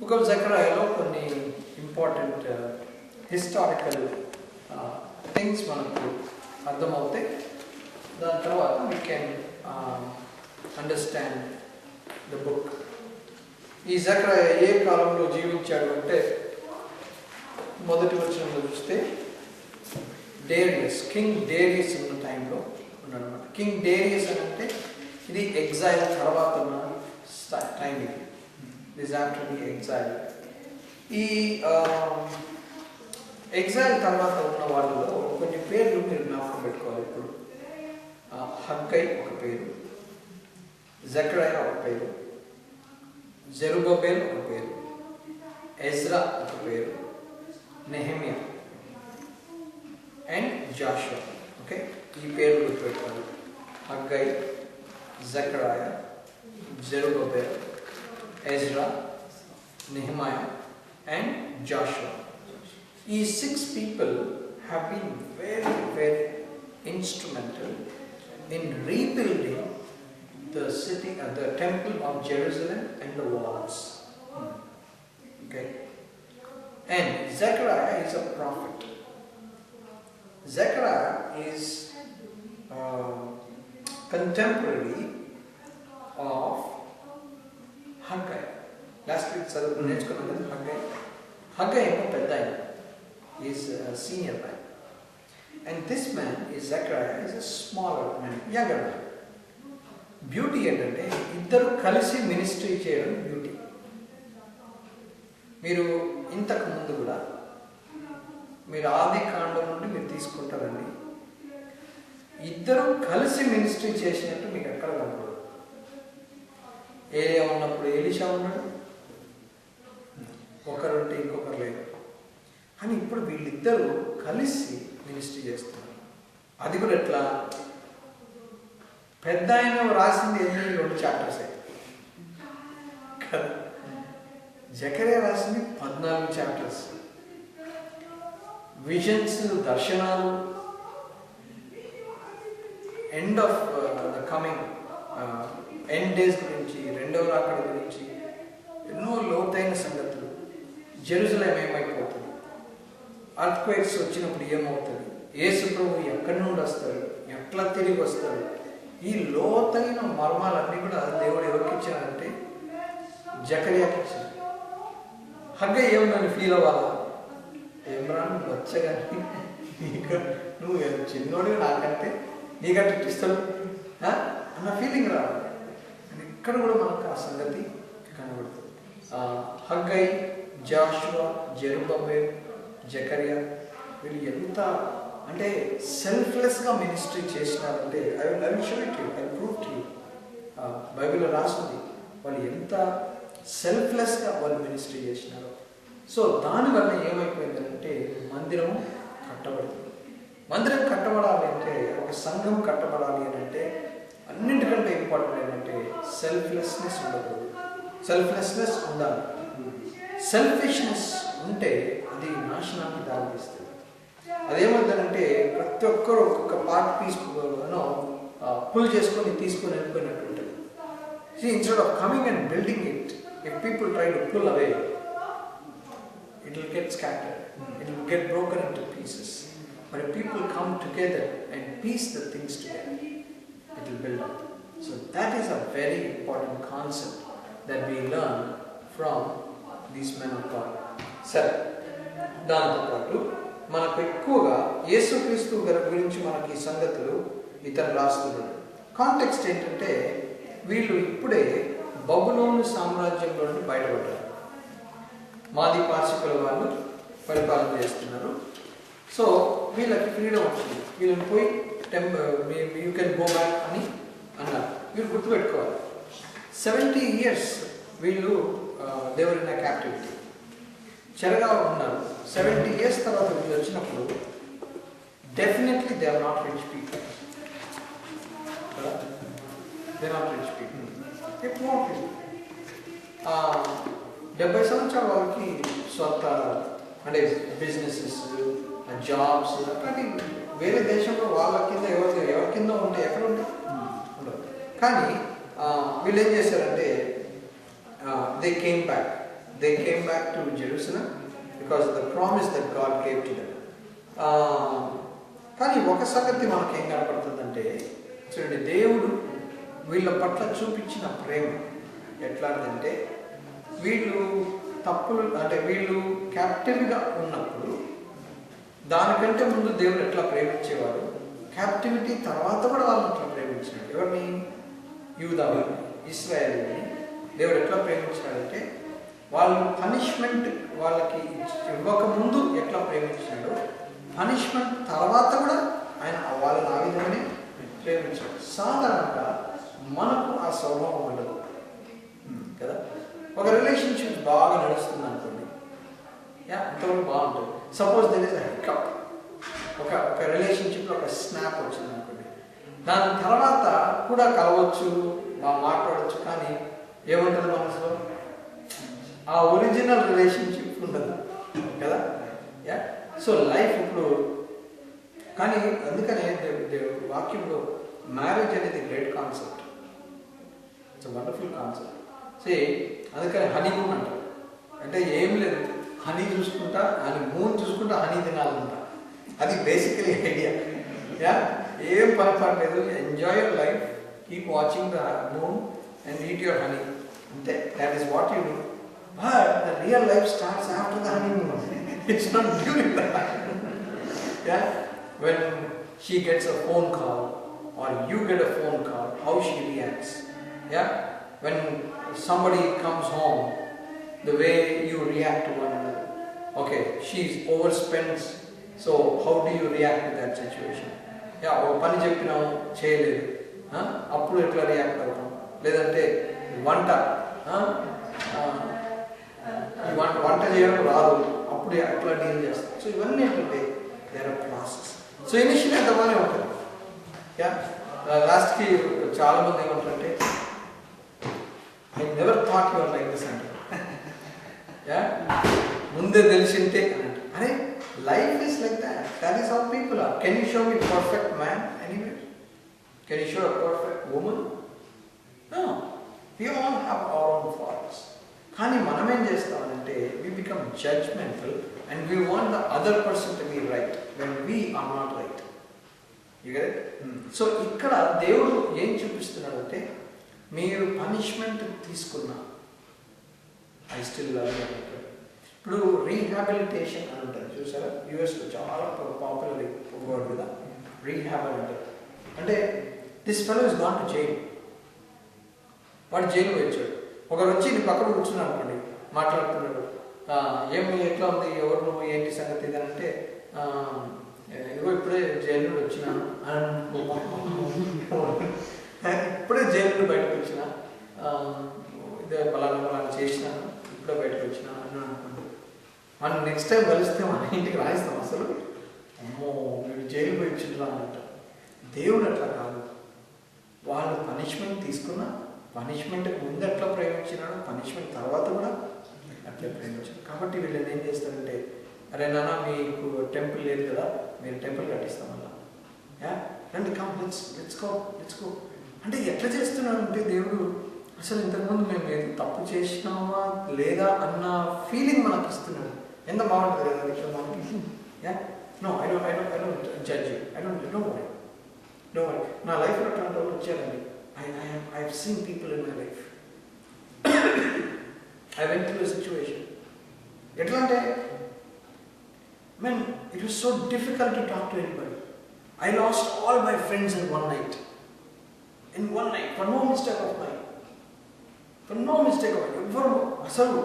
Book of జకర్యాలో కొన్ని important historical things మనకు అర్థమవుతాయి. దాని తర్వాత we can understand the book. ఈ జకర్యా ఏ కాలంలో జీవించాడు అంటే మొదటి వచనంలో చూస్తే డేరియస్, కింగ్ డేరియస్ ఉన్న టైంలో ఉన్నాడు అనమాట. కింగ్ డేరియస్ అని అంటే ఇది ఎగ్జైల్ తర్వాత ఉన్న టైం. ఇది దిస్ ఆఫ్టర్ ది ఎగ్జైల్. ఈ ఎగ్జైల్ తర్వాత ఉన్న వాళ్ళలో కొన్ని పేర్లు మీరు జ్ఞాపకం పెట్టుకోవాలి. ఇప్పుడు హగ్గై ఒక పేరు, జకర్యా ఒక పేరు, జెరుబ్బబెల్ ఒక పేరు, ఎజ్రా ఒక పేరు, నెహెమియా అండ్ జాషువా. ఓకే, ఈ పేర్లు గుర్తుపెట్టుకోవాలి. Haggai, Zechariah, Zerubbabel, Ezra, Nehemiah and Joshua. ఈ 6 people have been very, very instrumental in rebuilding the city, the temple of Jerusalem and the walls. Okay, and Zechariah is a prophet. Zechariah is contemporary of Haggai. Last week నేర్చుకున్నాం Haggai. Haggai ఏమో పెద్ద ఆయన, is a senior man, and this man is Zechariah, is a smaller man, younger man. Beauty ఏంటంటే ఇద్దరు కలిసి ministry చేయడం beauty. మీరు ఇంతకు ముందు కూడా మీరు ఆది కాండం నుండి మీరు తీసుకుంటారండి, ఇద్దరు కలిసి మినిస్ట్రీ చేసినట్టు మీకు ఎక్కడ కనపడదు. ఏలియా ఉన్నప్పుడు ఎలీషా ఉన్నాడు, ఒకరుంటే ఇంకొకరు లేరు. కానీ ఇప్పుడు వీళ్ళిద్దరూ కలిసి మినిస్ట్రీ చేస్తున్నారు. అది కూడా ఎట్లా? పెద్ద ఆయన రాసింది 2 చాప్టర్స్ కదా, జకర్యా రాసింది 14 చాప్టర్స్. విజన్స్, దర్శనాలు, end of the coming end days గురించి, రెండవ రాకడ గురించి ఎన్నో లోతైన సంగతులు. జెరూసలేం ఏమైపోతుంది, అర్త్క్వేక్స్ వచ్చినప్పుడు ఏమవుతుంది, యేసు ప్రభు ఎక్కడి నుండి వస్తాడు, ఎట్లా తిరిగి వస్తాడు, ఈ లోతైన మర్మాలన్నీ కూడా దేవుడు ఎవరికి ఇచ్చాడంటే జకర్యాకి ఇచ్చాడు. హగ్గై ఏమని ఫీల్ అవ్వాలా? ఏమరా నువ్వు వచ్చగాని నువ్వు చిన్నోడు నాకంటే నీకంటే ఇస్తాడు అన్న ఫీలింగ్ రావాలి. ఇక్కడ కూడా మనకు ఆ సంగతి కనబడుతుంది. హగ్గై, జాషువా, జెరుబ్బబెల్, జకర్యా వీళ్ళు ఎంత అంటే సెల్ఫ్లెస్గా మినిస్ట్రీ చేసినారంటే I will show it you, I will prove to you. బైబిల్లో రాస్తుంది వాళ్ళు ఎంత సెల్ఫ్లెస్గా వాళ్ళు మినిస్ట్రీ చేసినారు. సో దానివల్ల ఏమైపోయిందంటే మందిరం కట్టబడుతుంది. మందిరం కట్టబడాలి అంటే, ఒక సంఘం కట్టబడాలి అని అంటే అన్నింటికంటే ఇంపార్టెంట్ ఏంటంటే సెల్ఫ్లెస్నెస్ ఉండకూడదు. సెల్ఫ్లెస్నెస్ ఉండాలి. సెల్ఫిష్నెస్ ఉంటే అది నాశనానికి దారితీస్తుంది. అదేమంటారంటే ప్రతి ఒక్కరు ఒక్కొక్క పార్ట్ తీసుకునో పుల్ చేసుకొని తీసుకొని వెళ్ళిపోయినట్టు ఉంటుంది. Instead of coming and building it, if people try to pull away, it will get scattered, it will get broken into pieces. But if people come together and piece the things together, it will build up. So that is a very important concept that we learn from these men of God. సరే, దాంతో పాటు మనకు ఎక్కువగా యేసుక్రీస్తు గురించి మనకి ఈ సంగతులు ఇతను రాస్తున్నాడు. కాంటెక్స్ట్ ఏంటంటే వీళ్ళు ఇప్పుడే బబులోను సామ్రాజ్యంలో నుండి బయటపడ్డారు. మాది పార్శికుల వాళ్ళు పరిపాలన చేస్తున్నారు. సో వీళ్ళకి ఫ్రీడమ్ వచ్చింది. వీళ్ళని పోయి యూ కెన్ గో బ్యాక్ అని అన్నారు. వీళ్ళు గుర్తుపెట్టుకోవాలి, 70 years వీళ్ళు దేవుడిన క్యాప్టివిటీ చెరగా ఉన్నారు. 70 years తర్వాత వీళ్ళు వచ్చినప్పుడు definitely they are not rich people. They not rich people. ఎక్కువ 70 సంవత్సరాల వాళ్ళకి స్వంత అంటే బిజినెసెస్, జాబ్స్ అట్లాంటి వేరే దేశంలో వాళ్ళ కింద ఎవరి కింద ఉంటే ఎక్కడ ఉంటాయి ఉండవు. కానీ వీళ్ళు ఏం చేశారంటే they came back they came back to Jerusalem because of the promise that God gave to them. కానీ ఒక సంగతి మనకేం కనపడుతుందంటే, చూడండి, దేవుడు వీళ్ళ పట్ల చూపించిన ప్రేమ ఎట్లాంటిదంటే, వీళ్ళు తప్పులు అంటే వీళ్ళు క్యాప్టివ్గా ఉన్నప్పుడు దానికంటే ముందు దేవుడు ఎట్లా ప్రేమించేవారు, క్యాప్టివిటీ తర్వాత కూడా వాళ్ళని ఎట్లా ప్రేమించినాడు. ఎవరిని? యూదాని, ఇశ్రాయేలుని దేవుడు ఎట్లా ప్రేమించినాడంటే, వాళ్ళు పనిష్మెంట్ వాళ్ళకి ఇవ్వకముందు ఎట్లా ప్రేమించినాడో, పనిష్మెంట్ తర్వాత కూడా ఆయన వాళ్ళని ఆ విధంగానే ప్రేమించాడు. సాధారణంగా మనకు ఆ స్వభావం ఉండదు కదా. ఒక రిలేషన్షిప్ బాగా నడుస్తుంది అనుకోండి, అంతవరకు బాగుంటుంది. Suppose there is a hiccup, ఒక రిలేషన్షిప్లో ఒక స్నాప్ వచ్చింది అనుకోండి, దాని తర్వాత కూడా కలవచ్చు, బాగా మాట్లాడవచ్చు, కానీ ఏముంటుంది మనసులో? ఆ ఒరిజినల్ రిలేషన్షిప్ ఉండదు కదా. సో లైఫ్ ఇప్పుడు కానీ అందుకనే వాక్యంలో మ్యారేజ్ అనేది great concept, it's wonderful concept. అందుకని హనీమూన్ అంటారు. అంటే ఏం లేదు, హనీ చూసుకుంటా, అని మూన్ చూసుకుంటా హనీ తినాలంట. అది బేసికలీ ఐడియా. ఏం పర్లేదు, enjoy your life, keep watching the moon and eat your honey, అంతే. That is what you do. But the real life starts after the honeymoon. It's not during that. When she gets a phone call or you get a phone call, how she reacts. When somebody comes home, the way you react to one another. Okay, she's overspends, so how do you react to that situation? పని చెప్పినాము చేయలేదు, అప్పుడు ఎట్లా react అవుతాం? లేదంటే వంట చేయడం రాదు, అప్పుడు ఎట్లా డీల్ చేస్తాం? సో ఇవన్నీ ఏంటంటే there are process. So initial అంత బాగానే ఉంటుంది. లాస్ట్కి చాలా మంది ఏమంటారంటే, I never thought your like this అంటే, ముందే తెలిసింటే అంటే, అరే life is like that. That is how people are. Can you show me perfect man anywhere? Can you show a perfect woman? No, we all have our own faults. కానీ మనం ఏం చేస్తామంటే, we become judgmental and we want the other person to be right when we are not right. You get it? So ఇక్కడ దేవుడు ఏం చూపిస్తున్నాడంటే, మీరు punishment తీసుకున్నా I still love you అంటారు. ఇప్పుడు రీహాబిలిటేషన్ అని అంటారు, చూసారా? యూఎస్లో చాలా పాపులర్ వర్డ్ కదా, రీహాబ్ అని అంటారు. అంటే this fellow is gone to jail. వాడు జైలు వచ్చాడు. ఒకరు వచ్చి నీ పక్కన కూర్చున్నాడు అనుకోండి, మాట్లాడుతున్నాడు, ఏమి ఎట్లా ఉంది, ఎవరు నువ్వు, ఏంటి సంగతి ఇది అంటే, ఇదిగో ఇప్పుడే జైలు నుండి వచ్చినాను ఇప్పుడే జైలు నుండి బయటకు వచ్చిన, ఇదే పలానా చేసినాను, ఇప్పుడే బయటకు వచ్చినా అని అనుకోండి. మనం నెక్స్ట్ టైం కలిస్తే మన ఇంటికి రాయిస్తాం. అసలు అమ్మో వీడు జైలు పోయి వచ్చిండ్రా అన్నట్టు. దేవుడు అట్లా కాదు. వాళ్ళు పనిష్మెంట్ తీసుకున్నా, పనిష్మెంట్కి ముందు ఎట్లా ప్రేమించినాడు, పనిష్మెంట్ తర్వాత కూడా అట్లే ప్రేమించాడు. కాబట్టి వీళ్ళని ఏం చేస్తారంటే, అరే నాన్న మీకు టెంపుల్ లేదు కదా, మీరు టెంపుల్ కట్టిస్తాం అలా, రండి, కమ్ లెట్స్ గో అంటే ఎట్లా చేస్తున్నాడు అంటే, దేవుడు అసలు ఇంతకుముందు మేము ఏదో తప్పు చేసినామా లేదా అన్న ఫీలింగ్ మనకు ఇస్తున్నాడు. ఎంత బాగుంటుంది కదా ఇట్లా మనకి. No I don't judge you, I don't know worry. నా లైఫ్లో అట్లాంటి వాళ్ళు వచ్చారండి. I've seen people in my life. I went through a situation. Etlante, man, it was so difficult to talk to anybody. I lost all my friends in one night. For no mistake of mine. Asalu,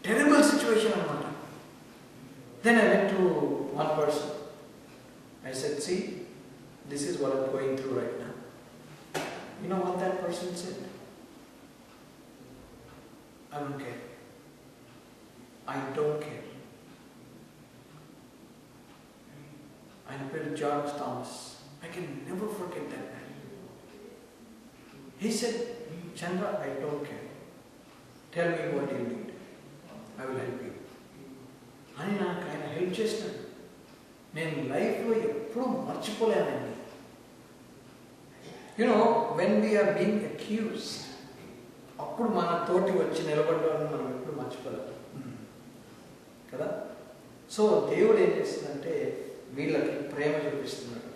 terrible situation anamata. Then I went to one person. I said, see, this is what I'm going through right now. You know what that person said? I don't care. I don't care. I played George Thomas. I can never forget that man. He said, Chandra, I don't care. Tell me what you need. I will help you. అని నాకు ఆయన help చేసినాడు. నేను లైఫ్లో ఎప్పుడూ మర్చిపోలేనండి. You know, when we are being accused, అప్పుడు మన తోటి వచ్చి నిలబడ్డామని మనం ఎప్పుడు మర్చిపోలేము కదా. సో దేవుడు ఏం చేస్తుందంటే వీళ్ళకి ప్రేమ చూపిస్తున్నాడు.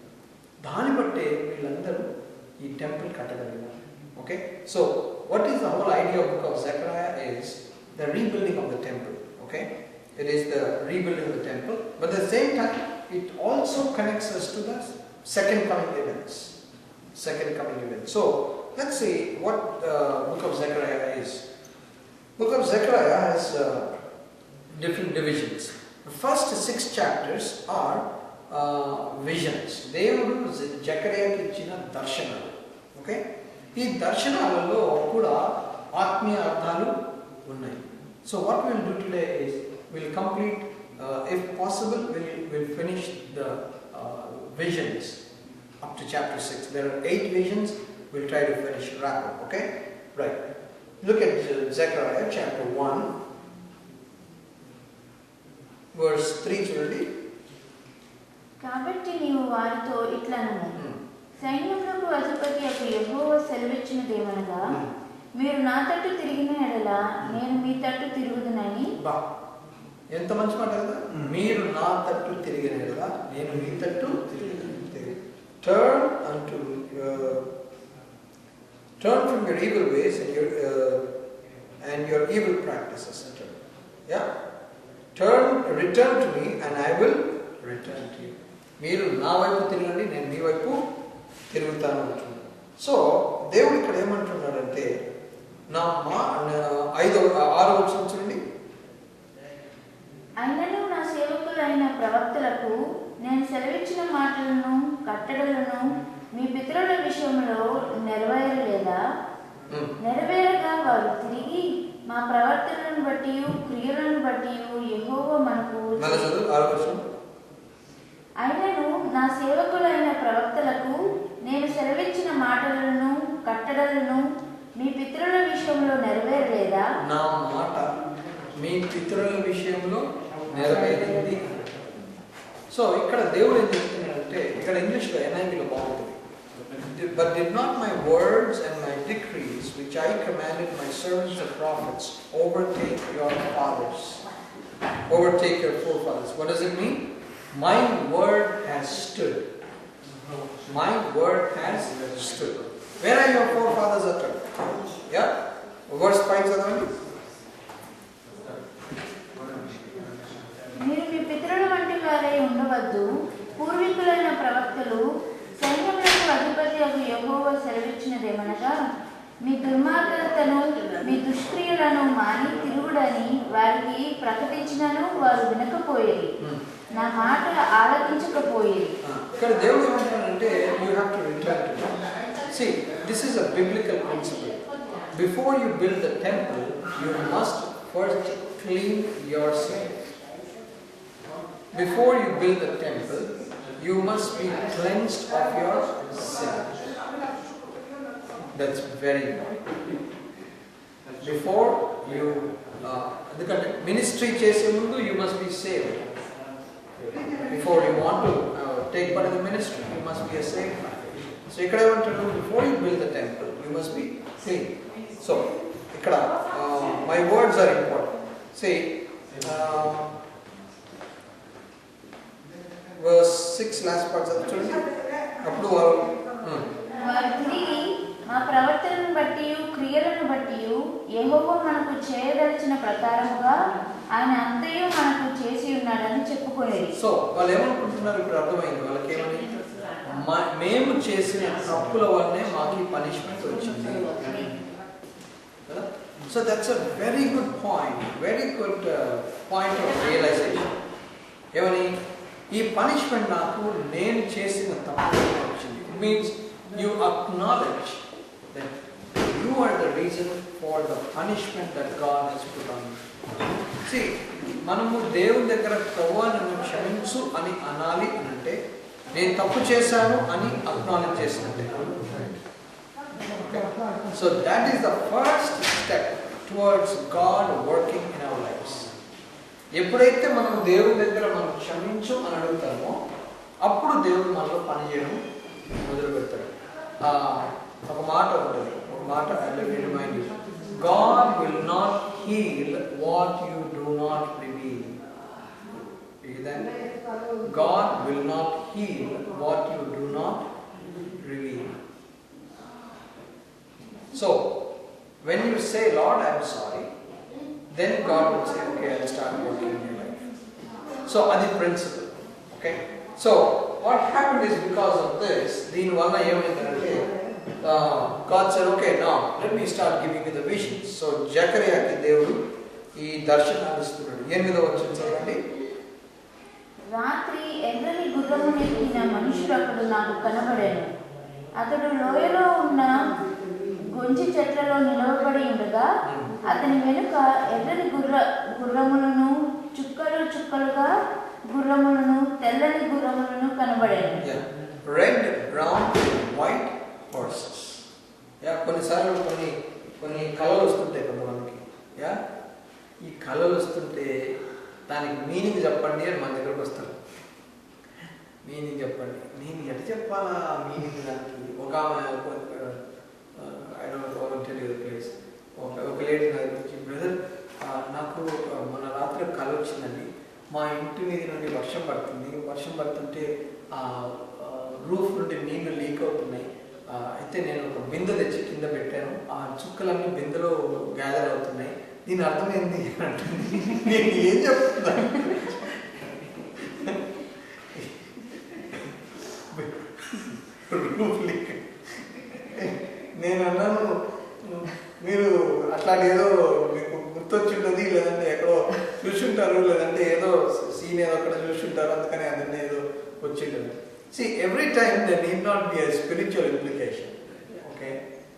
దాన్ని బట్టే వీళ్ళందరూ ఈ టెంపుల్ కట్టగలిగారు. Okay, so what is the whole idea of book of Zechariah is the rebuilding of the temple. Okay, it is the rebuilding of the temple, but at the same time it also connects us to the second coming events. So let's see what book of Zechariah is. Book of Zechariah has different divisions. The first 6 chapters are visions. దేవుడు జకర్యాకి ఇచ్చిన దర్శనాలు. Okay, ఈ దర్శనాలలో కూడా ఆత్మీయ అర్థాలు ఉన్నాయి. So what we will do today is we'll complete, if possible, we'll finish the visions up to chapter 6. There are 8 visions. We'll try to finish, wrap up. Okay, right. Look at Zechariah chapter 1, verse 3 చూడండి. కాబట్టి నీవు వారితో ఇట్లనము, సైన్యములకు అధిపతి యెహోవా సెలవిచ్చినదేమనగా, మీరు నా తట్టు తిరిగిన ఎడల నేను మీ తట్టు తిరుగుదునని. ఎంత మంచి మాట కదా. మీరు నా తట్టు తిరిగిన ఎడల నేను మీ తట్టు తిరుగుదును. Turn from your evil ways and your evil practices. Yeah, return to me and I will return to you. మీరు నా వైపు తిరగండి, నేను మీ వైపు తిరుగుతాను అంటున్నాను. సో దేవుడు ఇక్కడ ఏమంటున్నాడంటే, నా 6వ వచనం చూడండి. అయినను నా సేవకులైన ప్రవక్తలకు నేను సెలవిచ్చిన మాటలను కట్టడలను మీ పితరుల విషయంలో నెరవేరలేదా? నెరవేరగా వారు తిరిగి మా ప్రవర్తనను బట్టి క్రియలను బట్టి యెహోవా మనకు, అయినను నా సేవకులైన ప్రవక్తలకు నేను సెలవిచ్చిన మాటలను కట్టడలను మీ పితరుల విషయంలో నెరవేరలేదా? నా మాట మీ పితరుల విషయంలో నెరవేరింది. సో ఇక్కడ దేవుడు ఏం చెప్తున్నాడంటే, ఇక్కడ ఇంగ్లీష్లో NIVలో బాగుంటుంది. But did not my words and my decrees which I commanded my servants the prophets overtake your forefathers? What does it mean? My word has stood. My word has stood. Where are your forefathers uttered? Yeah? Verse 5 చదవండి. మీరు మీ పితరుల వంటి వారై ఉండవద్దు. పూర్వీకులైన ప్రవక్తలు సైన్యములకు అధిపతి యెహోవా సెలవిచ్చినదేమనగా, మీ దుర్మార్గతను మీ దుష్క్రియలను మాని తిరుగుడని వారికి ప్రకటించినను వారు వినకపోయేది, నా మాట ఆలకించకపోయేది. ఇక్కడ దేవుడు ఏమంటాడంటే, you have to return to him. See, this is a biblical principle. Before you build the temple, you must first clean yourself. Before you build the temple, you must be cleansed of your sin. That's very important. Before you ministry chese mundu, you must be saved. Before you want to take part in the ministry, you must be a saved man. So ikkada evantadu, before you build the temple, you must be clean. So ikkada my words are important. See, verse 6 last part చూడండి. అప్పుడు వారు తిరిగి మా ప్రవర్తనను బట్టి క్రియలను బట్టి యెహోవా మనకు చేయదలిచిన ప్రకారముగా ఆయన అంతయు మనకు చేసి ఉన్నాడని చెప్పుకునేది. సో వాళ్ళు ఏమనుకుంటున్నారు? ఇప్పుడు అర్థమైంది వాళ్ళకి. ఏమని? మేము చేసిన తప్పుల వల్లనే మాకు పనిష్మెంట్ వచ్చింది. So that's a very good point, very good point of realization. ఏమని? ఈ పనిష్మెంట్ నాకు నేను చేసిన తప్పు వచ్చింది. It means you acknowledge that you are the reason for the punishment that God has put on you. See, మనము దేవుని దగ్గర ప్రభువా నన్ను క్షమించు అని అనాలి అని అంటే, నేను తప్పు చేశాను అని అక్నాలెడ్జ్ చేసినట్టే. So that is the first step towards God working in our lives. ఎప్పుడైతే మనం దేవుని దగ్గర మనం క్షమించు అని అడుగుతామో, అప్పుడు దేవుడు మనలో పనిచేయడం మొదలు పెడతాడు. ఒక మాట ఉంటుంది, ఒక మాట remind you. God will not heal what you do not reveal. Is that? God will not heal what you do not reveal. So, when you say, Lord, I am sorry, then God will say, okay, I'll start working in your life. So, that's the principle. Okay? So, what happened is because of this, God said, okay, now let me start giving you the visions. So, Zechariah ki Devudu ee darshanalu istunadu. 8వ వచనం చదవండి. రాత్రి ఎర్రని గుర్రమునెక్కిన మనుషుడు అప్పుడు నాకు కనబడాను. అతడు లోయలో ఉన్న గొంజి చెట్లలో నిలవబడి ఉండగా అతని వెనుక ఎర్రని గుర్రములను చుక్కలు చుక్కలుగా గుర్రములను తెల్లని గుర్రములను కనబడాను. Red, brown, white horses. కొన్నిసార్లు కొన్ని కళలు వస్తుంటాయి కొంతమందికి. ఈ కళలు వస్తుంటే దానికి మీనింగ్ చెప్పండి అని మన దగ్గరకు వస్తారు. మీనింగ్ చెప్పండి. నేను ఎట్లా చెప్పాలా మీనింగ్ దానికి? ఒక I don't tell you the place. ఒక లేడీ నా గురించి, బ్రదర్ నాకు మన రాత్రి కళ వచ్చిందండి. మా ఇంటి మీద నుండి వర్షం పడుతుంది. వర్షం పడుతుంటే రూఫ్ నుండి నీళ్లు లీక్ అవుతున్నాయి. అయితే నేను ఒక బిందె తెచ్చి కింద పెట్టాను. ఆ చుక్కలన్నీ బిందెలో గ్యాదర్ అవుతున్నాయి. దీని అర్థమైంది అంటుంది. నేను ఏం చెప్తున్నాను? Roof leak. నేను అన్నాను, మీరు అట్లాంటి ఏదో మీకు గుర్తొచ్చింటుంది, లేదంటే ఎక్కడో చూసుంటారు, లేదంటే ఏదో సీన్ ఏదో అక్కడ చూసుంటారు, అందుకని అదన్నీ ఏదో వచ్చింటుంది. See, every time there need not be a spiritual implication. Okay?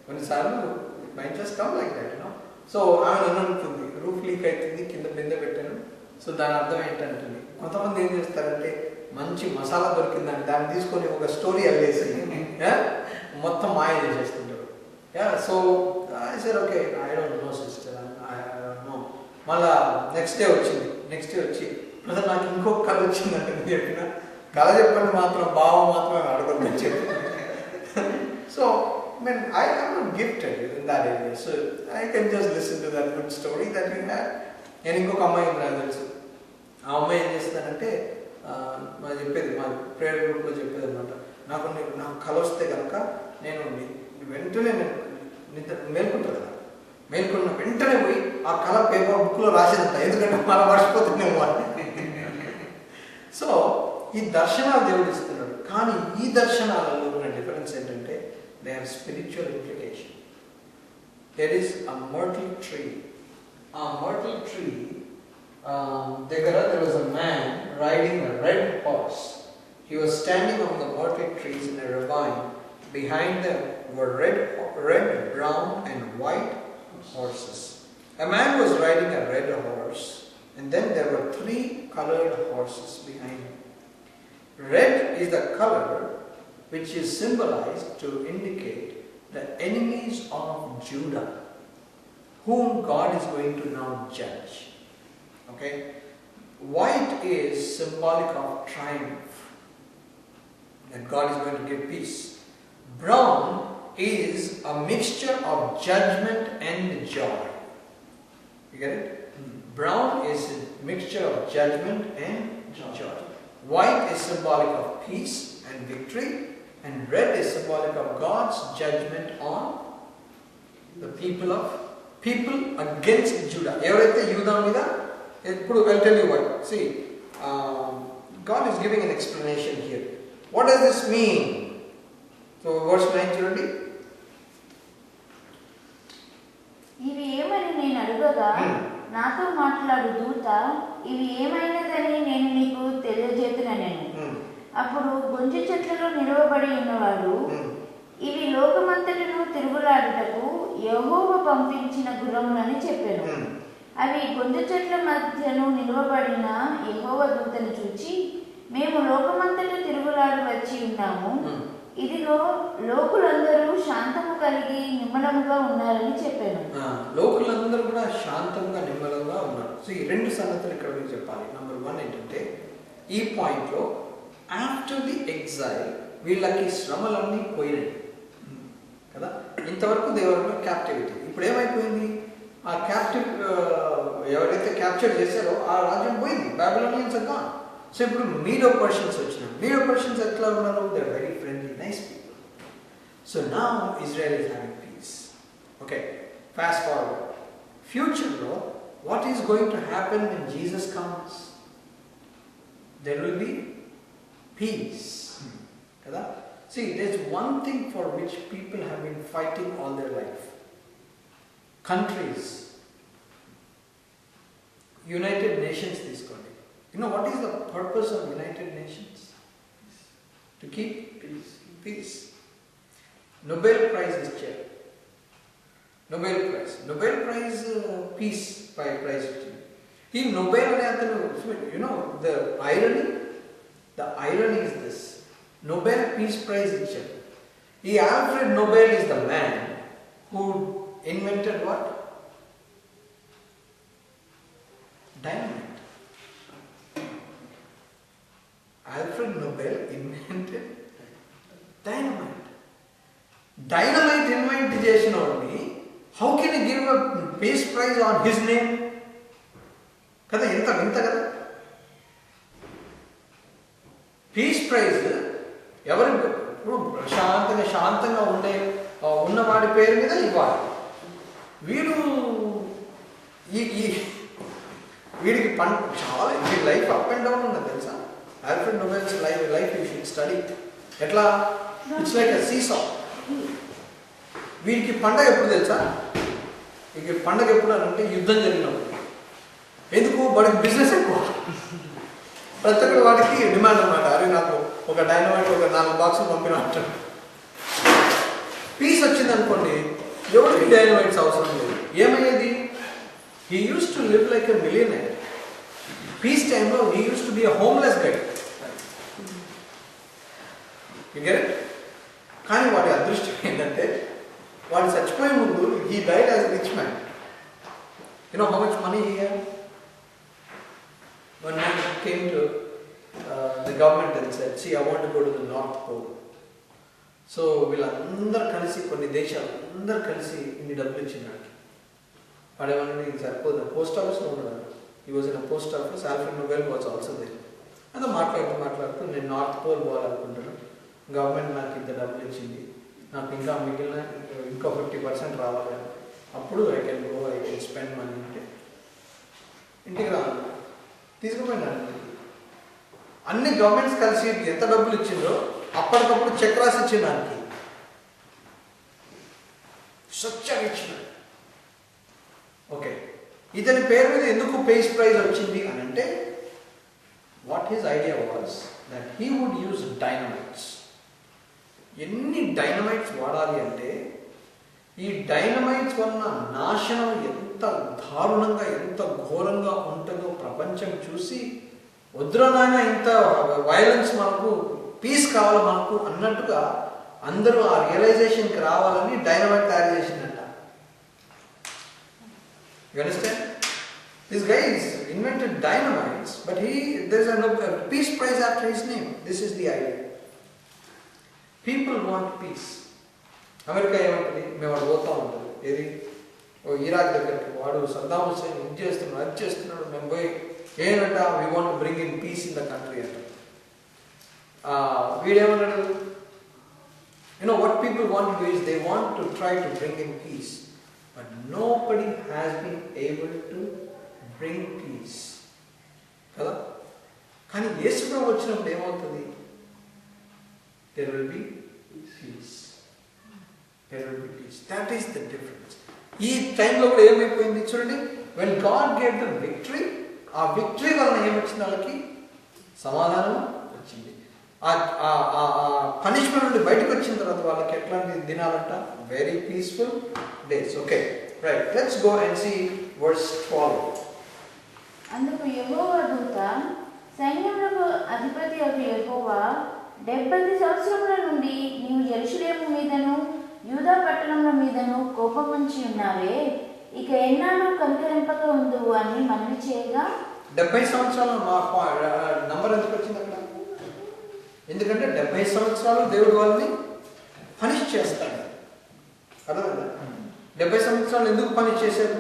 కొన్నిసార్లు it might just come like that, you know. So, ఆమె అనుకుంటుంది, రూఫ్ లీక్ అవుతుంది, కింద బిందె పెట్టాను. సో దాని అర్థం ఏంటంటుంది, కొంతమంది ఏం చేస్తారంటే మంచి మసాలా దొరికిందని దాన్ని తీసుకొని ఒక స్టోరీ అల్లేసి మొత్తం మాయ చేసేస్తుంటారు. So I said okay, I don't know sister, I don't know. మళ్ళా నెక్స్ట్ డే వచ్చి బ్రదర్ నాకు ఇంకొక కళ వచ్చిందంటే చెప్పిన కళ చెప్పండి మాత్రం భావం మాత్రం అడగొద్దని చెప్పి. So I am not gifted in that area, so I can just listen to that good story that you had. నేను ఇంకొక అమ్మాయి నాకు తెలుసు. ఆ అమ్మాయి ఏం చేస్తానంటే మా చెప్పేది, మా ప్రేయర్ గ్రూప్లో చెప్పేది అనమాట, నాకు కళ వస్తే కనుక నేను వెంటనే మేల్కుంటాను కదా, మేల్కొన్న వెంటనే పోయి ఆ కళ పేపర్ బుక్లో రాసేదంట, ఎందుకంటే మళ్ళీ మర్చిపోతున్నాము అని. సో ఈ దర్శనాలు దేవుడు ఇస్తున్నాడు. కానీ ఈ దర్శనాలలో ఉన్న డిఫరెన్స్ ఏంటంటే they have spiritual implication. There is a myrtle tree. A myrtle tree, there was a man riding a red horse. He was standing on the myrtle trees in a ravine. Behind them were red, brown and white horses. A man was riding a red horse, and then there were 3 colored horses behind him. Red is the color which is symbolized to indicate the enemies of Judah, whom God is going to now judge. Okay? White is symbolic of triumph, that God is going to give peace. Brown is a mixture of judgment and joy. You get it? Brown is a mixture of judgment and joy. White is symbolic of peace and victory, and red is symbolic of God's judgment on the people against Judah. Evaraithe Judah mida, ippudu I'll tell you why. See, God is giving an explanation here. What does this mean? So verse 9 chudandi. ఇవి ఏమని నేను అడగగా నాతో మాట్లాడు దూత, ఇవి ఏమైనదని నేను నీకు తెలియజేతుననెను. అప్పుడు గొంజి చెట్లలో నిలవబడి ఉన్నవాడు, ఇవి లోకమంతటను తిరుగులాడుటకు యెహోవా పంపించిన గుర్రములని చెప్పాను. అవి గొంజి చెట్ల మధ్యను నిలవబడిన యెహోవా దూతను చూచి, మేము లోకమంతట తిరుగులాడు వచ్చి ఉన్నాము. ఇదిగో లోకులందరూ శాంతము కలిగి నిమ్మలముగా ఉన్నారని చెప్పాను. లోకులందరూ కూడా శాంతంగా నిమ్మలంగా ఉన్నారు. సో ఈ 2 సంగతులు ఇక్కడ మీకు చెప్పాలి. నెంబర్ 1 ఏంటంటే, ఈ పాయింట్ లో ఆఫ్టర్ ది ఎగ్జైల్ వీళ్ళకి శ్రమలన్నీ పోయినాయి కదా. ఇంతవరకు దేవరంలో క్యాప్టివిటీ. ఇప్పుడు ఏమైపోయింది? ఆ క్యాప్టివ్ ఎవరైతే క్యాప్చర్ చేశారో ఆ రాజ్యం పోయింది, బాబిలోనియన్స్ ఆర్ గాన్. సో ఇప్పుడు మీడో పర్షియన్స్ వచ్చినారు. మీడో పర్షియన్స్ ఎట్లా ఉన్నారు? They are very friendly, nice people. So now Israel is having peace. Okay, fast forward. ఫ్యూచర్లో what is going to happen when Jesus comes? There will be peace. Kada? See, there's one thing for which people have been fighting all their life. Countries, United Nations తీసుకోండి. You know what is the purpose of United Nations? To keep peace. Peace. Nobel Prize is chair. Nobel Prize peace prize. He Nobel ane atanu, you know the irony is this. Nobel Peace Prize icharu. Alfred Nobel is the man who invented what? Dynamite. Alfred Nobel invented dynamite. Dynamite invent చేసినోడిని how can you give a peace prize on his name? కదా, ఎంత వింత కదా. Peace prize ఎవరు శాంతంగా ఉన్నవాడి పేరు మీద ఇవ్వాలి. వీడికి చాలా లైఫ్ అప్ అండ్ డౌన్ ఉన్నది తెలుసా. Alfred nobles life you should study. ఎట్లా? ఇట్స్ లైక్ ఎ సీసా. వీడికి పండగ ఎప్పుడు తెలుసా? ఇక పండగ ఎప్పుడు అంటే యుద్ధం జరిగినప్పుడు. ఎందుకు? వాడికి బిజినెస్ ఎక్కువ. ప్రతి ఒక్కరు వాడికి డిమాండ్ అనమాట. అరే నాకు ఒక డైనమైట్ ఒక 4 బాక్సులు పంపిన అంటాడు. పీస్ వచ్చింది అనుకోండి, ఎవరికి డైనమైట్స్ అవసరం లేదు. ఏమయ్యేది? He use to live like a millionaire. Peace టైంలో he use to be a homeless guy. You get it? కానీ వాడి అదృష్టం ఏంటంటే వాడు చచ్చిపోయే ముందు he died as rich man. You know how much money he had? One man came to the government and said, see, I want to go to the North Pole. So వీళ్ళందరూ కలిసి, కొన్ని దేశాలు అందరూ కలిసి ఇన్ని డబ్బులు ఇచ్చినాడు. వాడేమన్నా ఇది సరిపోదు, పోస్ట్ ఆఫీస్లో ఉన్నాడు. He was in post office. Alfred Nobel was also there. అదే మాట్లాడుతూ నేను నార్త్ పోల్ పోవాలనుకుంటున్నాను, గవర్నమెంట్ నాకు ఇంత డబ్బులు ఇచ్చింది, నాకు ఇంకా మిగిలిన ఇంకా 50% రావాలి, అప్పుడు I can go, I can spend money అంటే ఇంటికి రావాలి. తీసుకుపోయినాడు. అన్ని గవర్నమెంట్స్ కలిసి ఎంత డబ్బులు ఇచ్చిందో అప్పటికప్పుడు చెక్ రాసి ఇచ్చిందానికి. సచ్చగా ఇచ్చినాడు. ఓకే, ఇతని పేరు మీద ఎందుకు పీస్ ప్రైజ్ వచ్చింది అని అంటే, what his idea was that he would use dynamites. ఎన్ని డైనమైట్స్ వాడాలి అంటే, ఈ డైనమైట్స్ వలన నాశనం ఎంత దారుణంగా ఎంత ఘోరంగా ఉంటుందో ప్రపంచం చూసి, వద్దురా నాయన ఇంత వైలెన్స్ మనకు, పీస్ కావాలి మనకు అన్నట్టుగా అందరూ ఆ రియలైజేషన్కి రావాలని డైనమైట్ తయారు చేసిందంట. You understand? This guy invented dynamites, but there is a peace prize after his name. This is the idea. People want peace. America ఏమంటుంది? మేము వాడు పోతా ఉంటుంది. ఏది? ఇరాక్ దగ్గరికి వాడు సద్దాం హుస్సేన్ ఇది చేస్తున్నాడు, అది చేస్తున్నాడు, మేము పోయి ఏంటంట, we want bring in peace in the country అంట. వీడేమన్నాడు? You know what people want to do is they want to try to bring in peace, but nobody has been able to bring peace కదా. కానీ యేసు ప్రభువు వచ్చినప్పుడు ఏమవుతుంది? there will be peace. There will be peace. That is the difference. ఈ టైంలో కూడా ఏమైపోయింది చూడండి. when God gave them victory, ఆ విక్టరీ వలన ఏమొచ్చింది? వాళ్ళకి సమాధానం వచ్చింది. ఆ పనిష్మెంట్ నుండి బయటకు వచ్చిన తర్వాత వాళ్ళకి ఎట్లాంటి దినాలంట? Very peaceful days. Okay, right, let's go and see verse 12. అందుకు యెహోవా దూత, సైన్యములకు అధిపతి అగు యెహోవా, 70 సంవత్సరముల నుండి నీవు యెరూషలేము మీదను యూదా పట్టణముల మీదను కోపముంచి ఉన్నావే, ఇక ఎన్నాళ్ళు కనికరింపక ఉందువు అని మనవి చేయగా, 70 సంవత్సరాలు నంబర్ ఎందుకు వచ్చింది అక్కడ? ఎందుకంటే 70 సంవత్సరాలు దేవుడు వాళ్ళని పనిష్ చేస్తాడు. అర్థమైందా? 70 సంవత్సరాలు ఎందుకు పనిష్ చేశాడు?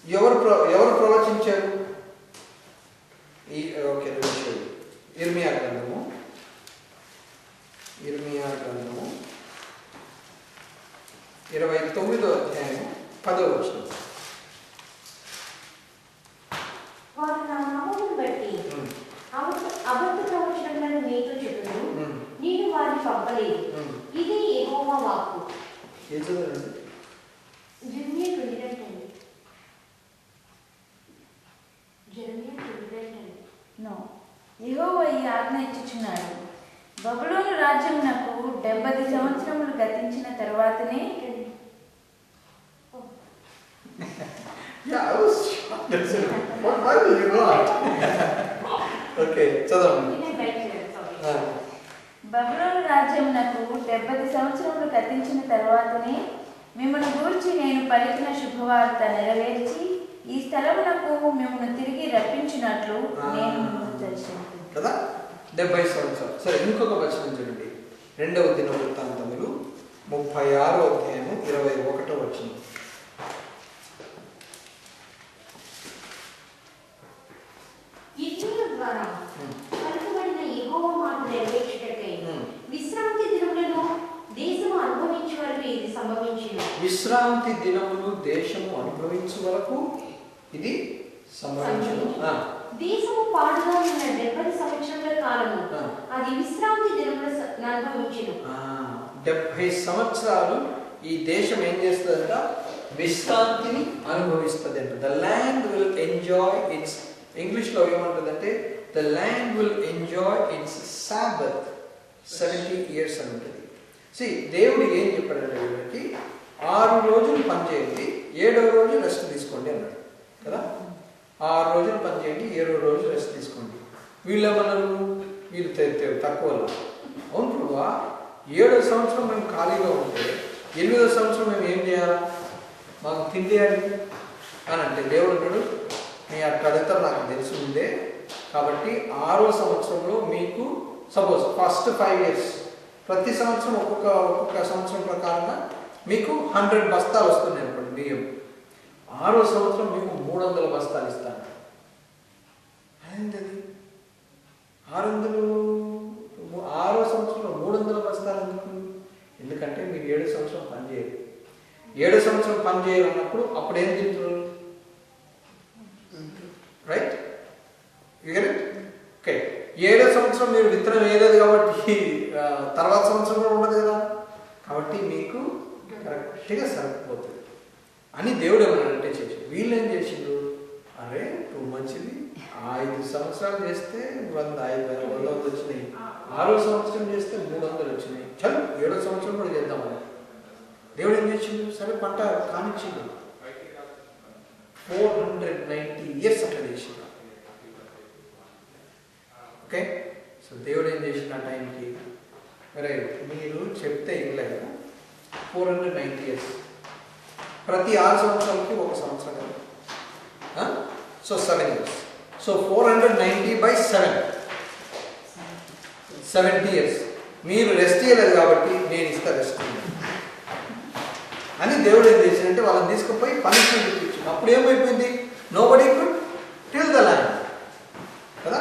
ఎవరు ప్రవచించారు? ఓకే, ఇర్మియా గ్రంథము 29వ అధ్యాయం 10వ వచనం. వారు నా నామమును బట్టి అబద్ధ ప్రవచనములను నీతో చెప్పుదురు, నేను వారిని పంపలేదు. ఇది యెహోవా వాక్కు. ఏం చదవండి? జెరెమియా 29:10. నో, యెహోవా ఈ ఆజ్ఞ ఇచ్చుచున్నాడు, బబులోను రాజ్యమునకు 70 సంవత్సరములు గతించిన తర్వాతనే. Yeah, I was shocked. What Bible you got? Okay, చదవండి. బబులోను రాజ్యమునకు 70 సంవత్సరములు గతించిన తర్వాతనే మిమ్మల్ని గూర్చి నేను పలికిన శుభవార్త నెరవేర్చి ఈ స్థలమునకు మిమ్మల్ని తిరిగి రప్పించినట్లు నేను మిమ్మల్ని దర్శించాను కదా. 70 సంవత్సరాలు. సరే, ఇంకొక వచనం చూడండి. 2వ దినవృత్తాంతములు 36వ అధ్యాయము 21వ వచనం. ఇజ్రాయేలు ద్వారా పలుకబడిన యెహోవా మాట నెరవేర్చుటకై విశ్రాంతి దినములను దేశము అనుభవించే వరకు ఇది సంభవించింది. విశ్రాంతి దినములు దేశము అనుభవించు వరకు ఇది సంభవించును. దేశము పాడుగా ఉన్న 70 సంవత్సరముల కాలము అది విశ్రాంతి దినములను అనుభవించును. 70 సంవత్సరాలు ఈ దేశం ఏం చేస్తుందంట? విశ్రాంతిని అనుభవిస్తుందంట. The land will enjoy its, ఇంగ్లీష్లో ఏమంటుందంటే the land will enjoy its sabbath 70 years అని ఉంటుంది. దేవుడు ఏం చెప్పాడంటే వీళ్ళకి, 6 రోజులు పని చేయండి, 7వ రోజు రెస్ట్ తీసుకోండి అన్నాడు కదా. 6 రోజులు పని చేయండి, 7వ రోజు రెస్ట్ తీసుకోండి. వీళ్ళు ఏమన్నారు? వీళ్ళు తక్కువ. అవును ప్రభువా, 7వ సంవత్సరం మేము ఖాళీగా ఉంటే 8వ సంవత్సరం మేము ఏం చేయాలా? మాకు తిండియాలి అని అంటే దేవుడు అన్నాడు, మీ అక్కడ నాకు తెలిసి ఉందే కాబట్టి 6వ సంవత్సరంలో మీకు సపోజ్ ఫస్ట్ 5 years ప్రతి సంవత్సరం ఒక్కొక్క సంవత్సరం ప్రకారంగా మీకు 100 బస్తాలు వస్తున్నాయి అనుకోండి బియ్యం. 6వ సంవత్సరం మీకు 300 బస్తాలు ఇస్తాను. అదేంటది 6వ సంవత్సరంలో 300 బస్తాలు ఎందుకు? ఎందుకంటే మీరు 7వ సంవత్సరం పని చేయరు. 7వ సంవత్సరం పని చేయరు అన్నప్పుడు అప్పుడు ఏం తింటారు? Right, okay. 7వ సంవత్సరం మీరు విత్తనం వేయలేదు కాబట్టి తర్వాత సంవత్సరం కూడా ఉండదు కదా, కాబట్టి మీకు కరెక్ట్గా సరిపోతుంది అని దేవుడు ఏమన్నాడంటే చేసి. వీళ్ళు ఏం చేసిండ్రు? అరే నువ్వు మంచిది, 5 సంవత్సరాలు చేస్తే 100 వచ్చినాయి, 6వ సంవత్సరం చేస్తే 300 వచ్చినాయి, చల్ 7వ సంవత్సరం కూడా చేద్దామని దేవుడు ఏం చేసిండు? సరే పంట కానిచ్చిండు. 490 years అట్లా చేసిండు. ఓకే, సో దేవుడు ఏం చేసిన ఆ టైంకి, మరి మీరు చెప్తే ఇవ్వలే కదా, 490 years, ప్రతి 6 సంవత్సరాలకి 1 సంవత్సరం కదా, సో 7 years. సో 490/7 70 years మీరు రెస్ట్ చేయలేదు కాబట్టి నేను ఇస్తా రెస్ట్ అని దేవుడు ఏం చేసిందంటే వాళ్ళని తీసుకుపోయి పనిష్మెంట్ ఇప్పించింది. అప్పుడు ఏమైపోయింది? Nobody could till the land కదా.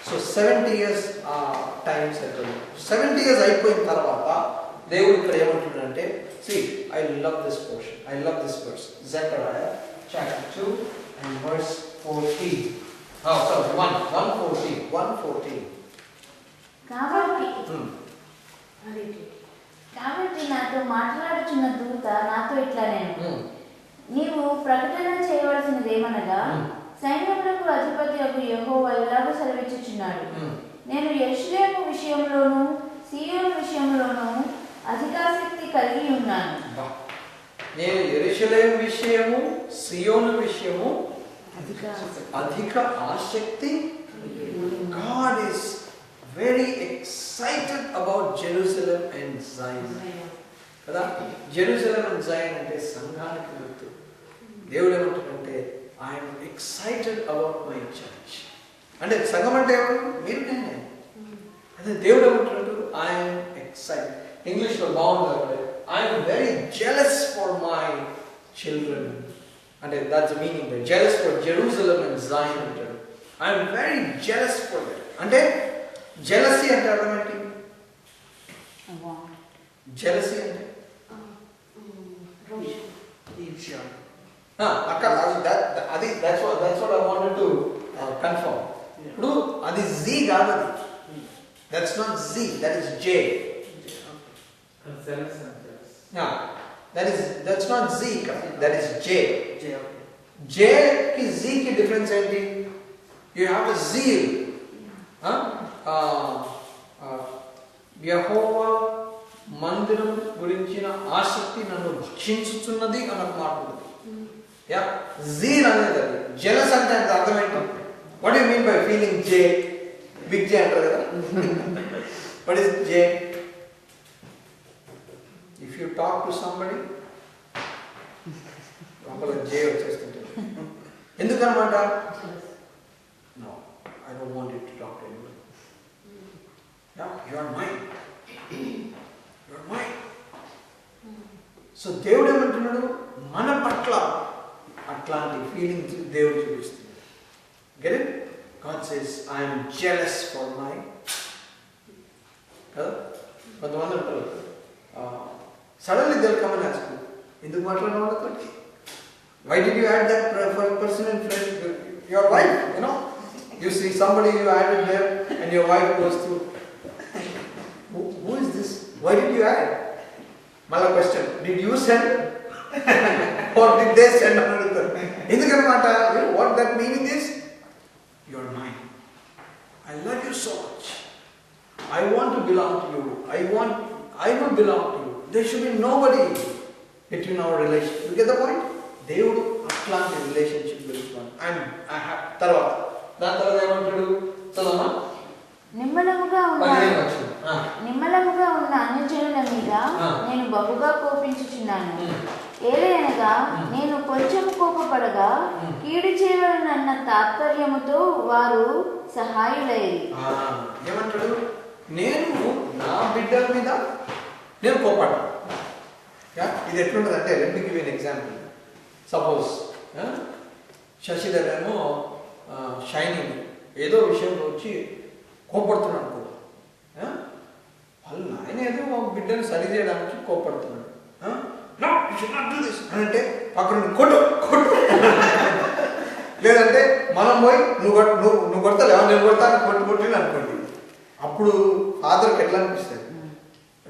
So 70 years time settle. 70 years అయిపోయిన తర్వాత దేవుడు ఇక్కడ ఏమంటున్నాడంటే, see, I love this portion, I love this verse, Zechariah chapter 2 and verse 14. Oh, sorry, 1:14. కాబట్టి నాతో మాట్లాడుచున్న దూత నాతో ఇట్లా నీవు ప్రకటన చేయవలసినది ఏమనగా, సైన్యములకు అధిపతి యొక్క యెహోవా ఇలాగ సెలవిచ్చుచున్నాడు, నేను యెరూషలేము విషయంలోను సీయోను విషయంలోను అధికాసక్తి కలిగి ఉన్నాను. నేను యెరూషలేము విషయము సీయోను విషయము అధిక ఆసక్తి. God is very excited about Jerusalem and Zion కదా. జెరూసలేం అండ్ జయన్ అంటే సంఘానికి గుర్తు. దేవుడు ఏమంటాడంటే I'm excited about my church. అంటే సంఘం అంటే మీరు నేనే. అదే దేవుడు ఏమంటాడు, ఐఎమ్ ఎక్సైటెడ్. ఇంగ్లీష్లో బాగుంది, I'm very jealous for my children అంటే that's the meaning there. Jealous for Jerusalem and Zion అంటాడు. I am very jealous for them. అంటే jealousy అంటే అర్థం ఏంటి? Jealousy అంటే అక్కడ అది that's what I wanted to confirm. ఇప్పుడు అది Z కాదు అది. That's not Z, that is J. That's not Z, that is J. J ki Z ki difference ఏంటి? You have a zeal. యెహోవా మందిరం గురించిన ఆసక్తి నన్ను భక్షించుతున్నది అన్న మాట ఉంది. యా, జీల్ అనేది అది. జెలస్ అంటే అర్థం ఏంటి? What you mean by feeling J? Big J అంటారు కదా. What is J? If you talk to somebody లోపల జే వచ్చేస్తుంటుంది. ఎందుకన్నమాట? No, I don't want it to talk to anyone. Yeah, you are mine. You are mine. So దేవుడు ఏమంటున్నాడు? మన పట్ల అట్లాంటి ఫీలింగ్స్ దేవుడు చూపిస్తుంది. Get it? God says, I am jealous for my. కదా కొంతమంది అంటారు, suddenly they'll come and ask you, ఎందుకు మాట్లాడినావు వాళ్ళతోటి? Why did you add that person in friend? Your wife, you know, you see somebody you added there and your wife goes through, who is this? Why did you add? Mala question, did you send or did they send another? ఎందుకన్నమాట? What that meaning is, you are mine. I love you so much. I want to belong to you. I will belong to you. There should be nobody between our relationship. You get the point? దేవుడు అట్లాంటి relationship పెట్టుకోవాలి. తర్వాత దాని తర్వాత ఏమంటాడు చదవమా? నిమ్మలముగా ఉన్న అన్యజనుల మీద నేను బహుగా కోపించుచున్నాను. ఏలయనగా నేను కొంచెం కోపపడగా కీడు చేయవలనన్న తాత్పర్యముతో వారు సహాయులయ్యి. ఏమంటాడు? నేను నా బిడ్డల మీద నేను కోపడ్డా. ఇది ఎట్లుంటుంది అంటే, let me give an example. Suppose Shashidhar ఏమో షైనింగ్ ఏదో విషయంలో వచ్చి కోపడుతున్నాడు అనుకో. వాళ్ళు ఆయన ఏదో బిడ్డను సరి చేయడానికి కోపడుతున్నాడు. అంటే పక్కన కొట్టు కొట్టు, లేదంటే మనం పోయి నువ్వు కొడతావు, నేను కొడతాను, కొట్టు కొట్టిన అనుకోండి. అప్పుడు ఫాదర్కి ఎట్లా అనిపిస్తుంది?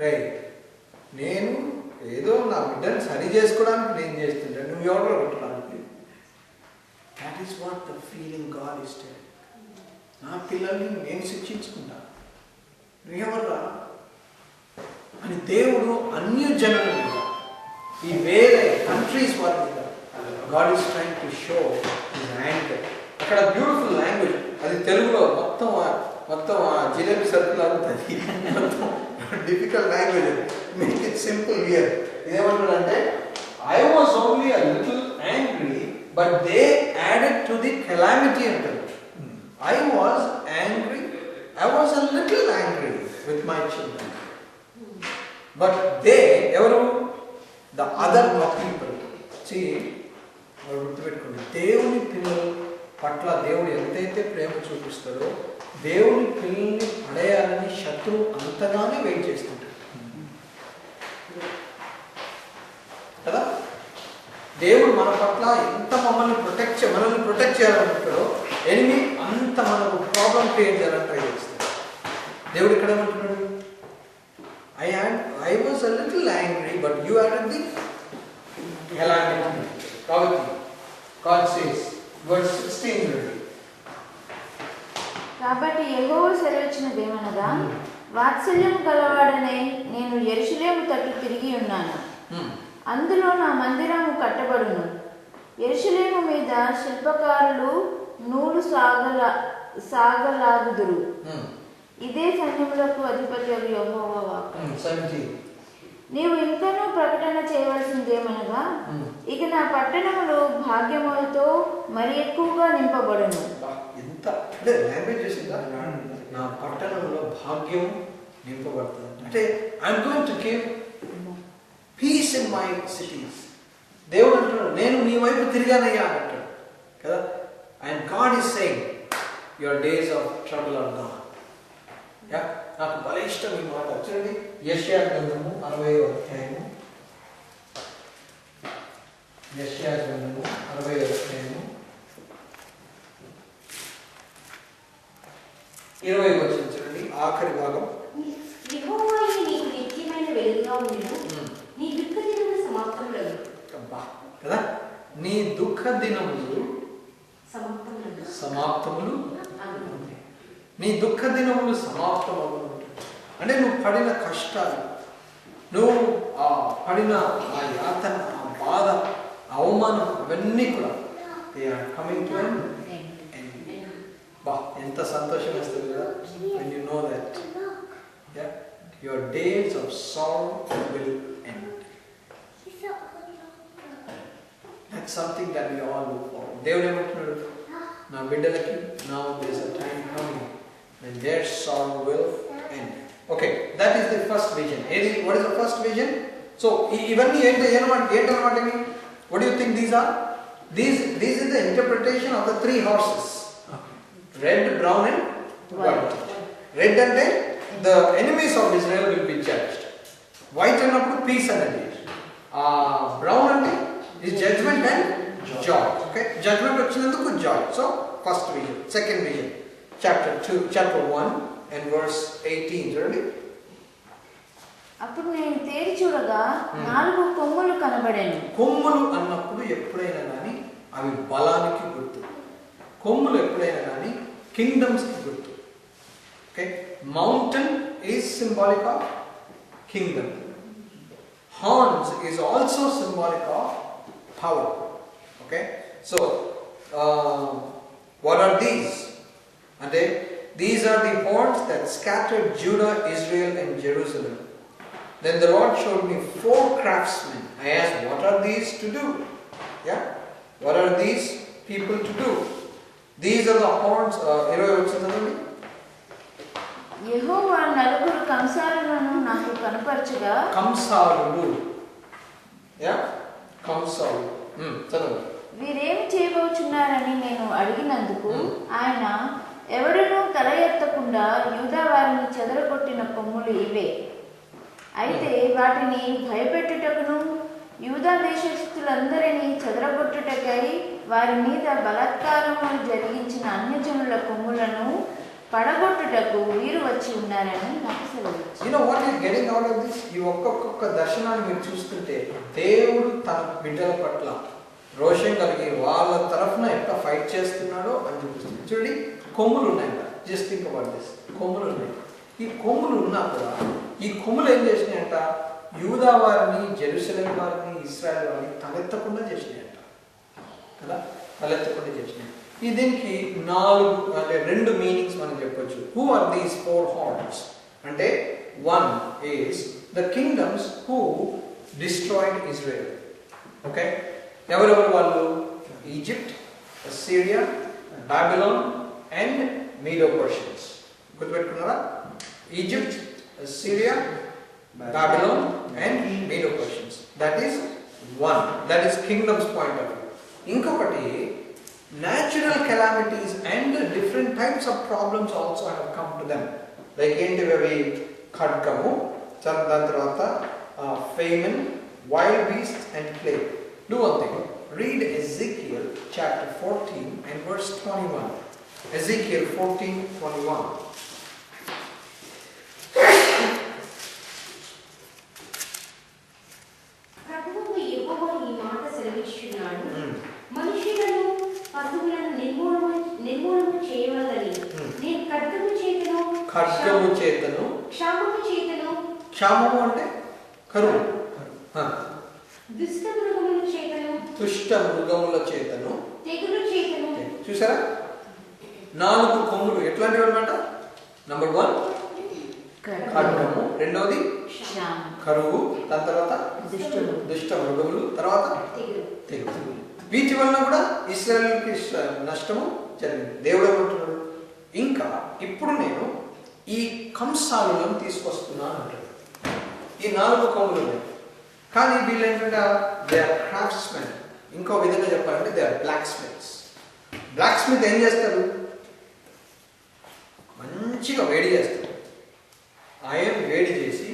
రైట్, నేను ఏదో నా బిడ్డను సరి చేసుకోవడానికి నేను చేస్తుంటాను, నువ్వు ఎవరో కొట్టడానికి. That is what the feeling God is telling. నా పిల్లల్ని నేను శిక్షించుకుంటాను, నువ్వెవర్రా అని దేవుడు అన్యజనుల మీద, ఈ వేరే కంట్రీస్ వారి మీద God is trying to show his anger. అక్కడ బ్యూటిఫుల్ లాంగ్వేజ్, అది తెలుగులో మొత్తం జిలేబీ సర్కిల్ అవుతుంది. మొత్తం difficult language, make it simple here. ఇదేమంటాడంటే, I was only a little angry but they added to the calamity అంటారు. I was angry. I was a little angry with my children. But they, ఎవరు? The other people. See, గుర్తుపెట్టుకోండి, దేవుని పిల్లల పట్ల దేవుడు ఎంతైతే ప్రేమ చూపిస్తాడో, దేవుని పిల్లల్ని పడేయాలని శత్రువు అంతగానే వెయిట్ చేస్తుంటాడు కదా. దేవుడు మన పట్ల ఎంత మనల్ని ప్రొటెక్ట్ చేయాలనుకుంటాడో, ఎనిమి అంత మనకు ప్రాబ్లం క్రియేట్ చేయాలని ట్రై చేస్తాడు. దేవుడు ఇక్కడ ఏమంటున్నాడు? I was a little angry but you added the calamity. కాబట్టి God says, verse 16. కాబట్టి యెహోవా సెలవిచ్చినదేమనగా, వాత్సల్యం గలవాడనే నేను యెరూషలేము తట్టు తిరిగి ఉన్నాను, అందులో నా మందిరము కట్టబడును. యెరూషలేము మీద శిల్పకారులు నూలు సాగలాగుదురు. ఇదే సైన్యములకు అధిపతి యెహోవా వాక్కు. నీవు ఇంకనూ ప్రకటన చేయవలసిందేమనగా, ఇక నా పట్టణములు భాగ్యములతో మరి ఎక్కువగా నింపబడును. ఎంత లాంగ్వేజ్ చేసిందా? నా పట్టణంలో భాగ్యం నింపబడుతుంది. అంటే I'm going to give peace in my cities. దేవుడు అంటున్నాడు, నేను మీ వైపు తిరిగానయ్యా అంటాడు కదా. And God is saying your days of trouble are gone. నాకు భలే ఇష్టం ఈ మాట. చూడండి, యెషయా గ్రంథము 60వ అధ్యాయము, యెషయా గ్రంథము 60వ అధ్యాయము 20వ వచనం చూడండి, ఆఖరి భాగం. యెహోవాయే నీకు నిత్యమైన వెలుగుగా ఉండును, నీ దుఃఖ దినములు సమాప్తములగును. కదా, నీ దుఃఖ దినములు సమాప్తములు, నీ దుఃఖ దినములు సమాప్తమవును. అంటే నువ్వు పడిన కష్టాలు, నువ్వు పడిన ఆ యాతన, ఆ బాధ, అవమానం, అవన్నీ కూడా they are coming to end. బా, ఎంత సంతోషం వేస్తుంది కదా when you know that your days of sorrow will end. That's something that we all look for. దేవుడు ఏమంటున్నాడు, నా బిడ్డలకి now there is a time coming when their sorrow will end. Okay, that is the first vision. What is the first vision? So ఇవన్నీ ఏంటన్నమాట ఇవి? What do you think these are? These is the interpretation of the three horses. Red, brown and white. Red అంటే the enemies of Israel will be judged. White అన్నప్పుడు peace అనేది. Brown అంటే is judgment and joy. Okay, judgment వచ్చినందుకు joy. So first vision. Second vision, chapter 1 and verse 18. చూడండి. అప్పుడు నేను తేరి చూడగా 4 కొమ్ములు కనబడాను. కొమ్ములు అన్నప్పుడు ఎప్పుడైనా కానీ అవి బలానికి గుర్తు. కొమ్ములు ఎప్పుడైనా కానీ కింగ్డమ్స్ కి గుర్తు. Okay, mountain is symbolic of Kingdom. Horns is also symbolic of power. Okay, so what are these? అంటే these are the horns that scattered Judah, Israel and Jerusalem. Then the Lord showed me 4 craftsmen. I asked, what are these to do? Yeah, what are these people to do? These are the horns. యెహోవా 4 కంసాలను నాకు కనపరచగా. కంసాలు. Yeah, కంసాలు. చదవండి. వీరేమి చేయబోచున్నారని నేను అడిగినందుకు ఆయన, ఎవడనూ తల ఎత్తకుండా యూదా వారిని చెదరగొట్టిన కొమ్ములు ఇవే. అయితే వాటిని భయపెట్టుటకును యూదా దేశస్థులందరినీ చెదరగొట్టుటకై వారి మీద బలాత్కారము జరిగించిన అన్యజనుల కొమ్ములను పడగొట్టుటకు వీరు వచ్చి ఉన్నారని నాకు సెలవిచ్చారు. You know what is getting out of this? ఈ ఒక్కొక్క దర్శనాన్ని మీరు చూస్తుంటే దేవుడు తన బిడ్డల పట్ల రోషం కలిగి వాళ్ళ తరఫున ఎట్లా ఫైట్ చేస్తున్నాడో అని చూపిస్తుంది. చూడండి, కొమ్ములు ఉన్నాయి. Just think about this. కొమ్ములు ఉన్నాయి. ఈ కొమ్ములు ఉన్నా కూడా ఈ కొమ్ములు ఏం చేసినాయంట? యూదా వారిని, జెరూసలేం వారిని, ఇశ్రాయేల్ వారిని తలెత్తకుండా చేసినాయంట కదా, తలెత్తకుండా చేసినాయి. దీనికి 2 మీనింగ్స్ మనం చెప్పొచ్చు. హూ ఆర్ దీస్ 4 హార్న్స్ అంటే, 1 is the kingdoms who destroyed Israel. Okay, ఎవరెవరు వాళ్ళు? Egypt, Assyria, Babylon and Medo Persians. గుర్తుపెట్టుకున్నారా? Egypt, Assyria, Babylon and Medo Persians. That is one. That is kingdom's point of view. Inkokati, natural calamities and different types of problems also have come to them. Like entivavi khadgamu, chandantarvata, famine, wild beasts and plague. Do one thing. Read Ezekiel chapter 14 and verse 21. Ezekiel 14:21. మనుషులను పశువులను నిర్మూలన చేయవలని నేను ఖడ్గము చేతను క్షామము చేతను. క్షామము అంటే కరువు. దుష్ట మృగముల చేతను తెగులు చేతను. చూసారా, 4 కొమ్ములు ఎట్లాంటివి అన్నమాట? నంబర్ 1 ఖడ్గము, రెండవది కరువు, దాని తర్వాత దుష్ట మృగములు, తర్వాత తెగులు. వీటి వలన కూడా ఇశ్రాయేలుకి నష్టము జరిగింది. దేవుడు ఏమంటున్నాడు? ఇంకా ఇప్పుడు నేను ఈ కంసాలను తీసుకొస్తున్నాను అంటాడు. ఈ 4 కొమ్ములు ఉన్నాయి కానీ వీళ్ళు ఏంటంటే దే ఆర్ క్రాఫ్ట్స్మెన్. ఇంకో విధంగా చెప్పాలంటే they are blacksmiths. Blacksmith ఏం చేస్తారు? మంచిగా వేడి చేస్తారు. ఆయన వేడి చేసి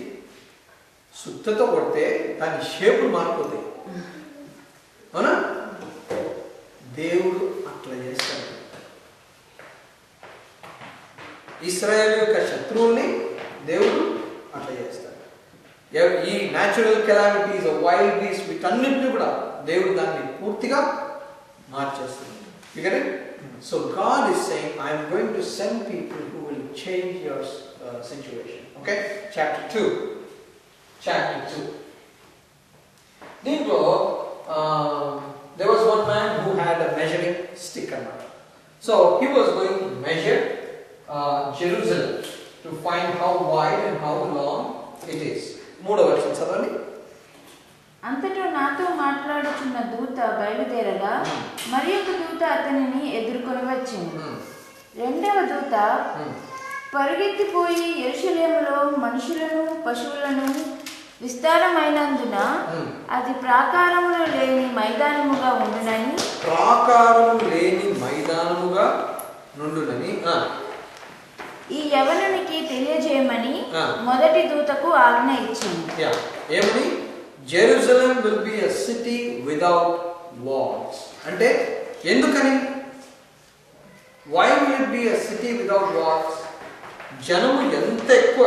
సుత్తతో కొడితే దాని షేపులు మారిపోతాయి. అవునా? దేవుడు అట్లా చేస్తాడు. ఇశ్రాయేలు యొక్క శత్రువుల్ని దేవుడు అట్లా చేస్తాడు. ఈ న్యాచురల్ కెలామిటీస్, వైల్డ్ బీస్ట్, వీటన్నింటినీ కూడా దేవుడు దాన్ని పూర్తిగా మార్చేస్తుంది. You get it? So God is saying, I am going to send people who will change your situation. Okay? Chapter 2. దీంట్లో there was one man who had a measuring stick around. So he was going to measure Jerusalem to find how wide and how long it is. 3వ వచనం చదవండి. అంతటా నాతో మాట్లాడుచున్న దూత బయలుదేరగా మరి ఒక దూత అతనిని ఎదుర్కొని వచ్చింది. 2వ దూత పరుగెత్తిపోయి యెరూషలేములో మనుషులను పశువులను విస్తారమైనందున అది ప్రాకారములు లేని మైదానముగా నుండునని ఈ యవనునికి తెలియజేయమని మొదటి దూతకు ఆజ్ఞ ఇచ్చింది. ఏమని? Jerusalem will be a city without walls. అంటే ఎందుకని? Why will it be a city without walls? జనము ఎంత ఎక్కువ,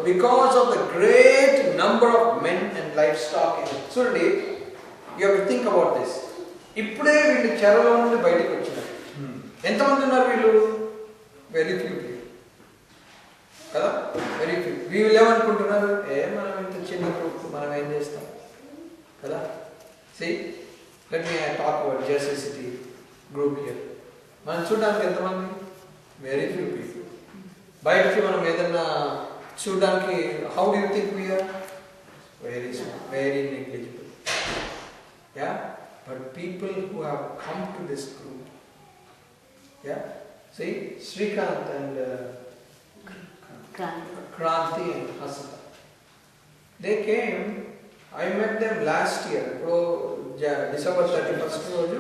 because of the great number of men and livestock in it. చూడండి, you have to think about this. ఇప్పుడే వీళ్ళు చెరలో నుండి బయటకు వచ్చినారు. ఎంతమంది ఉన్నారు వీళ్ళు? వెరీ ఫ్యూ కదా, వెరీ ఫ్యూ. వీళ్ళు ఏమనుకుంటున్నారు? మనం ఇంత చిన్న గ్రూప్, మనం ఏం చేస్తాం కదా. See, let me talk about Jersey City group here. మనం చూడడానికి ఎంతమంది? Very few people. బయటకి మనం ఏదన్నా చూడడానికి, how do you think we are? Very small, very negligible. Yeah, but people who have come to this group, yeah, see, Srikanth and Kranti and Hasita, they came. I met them last year. December 31st రోజు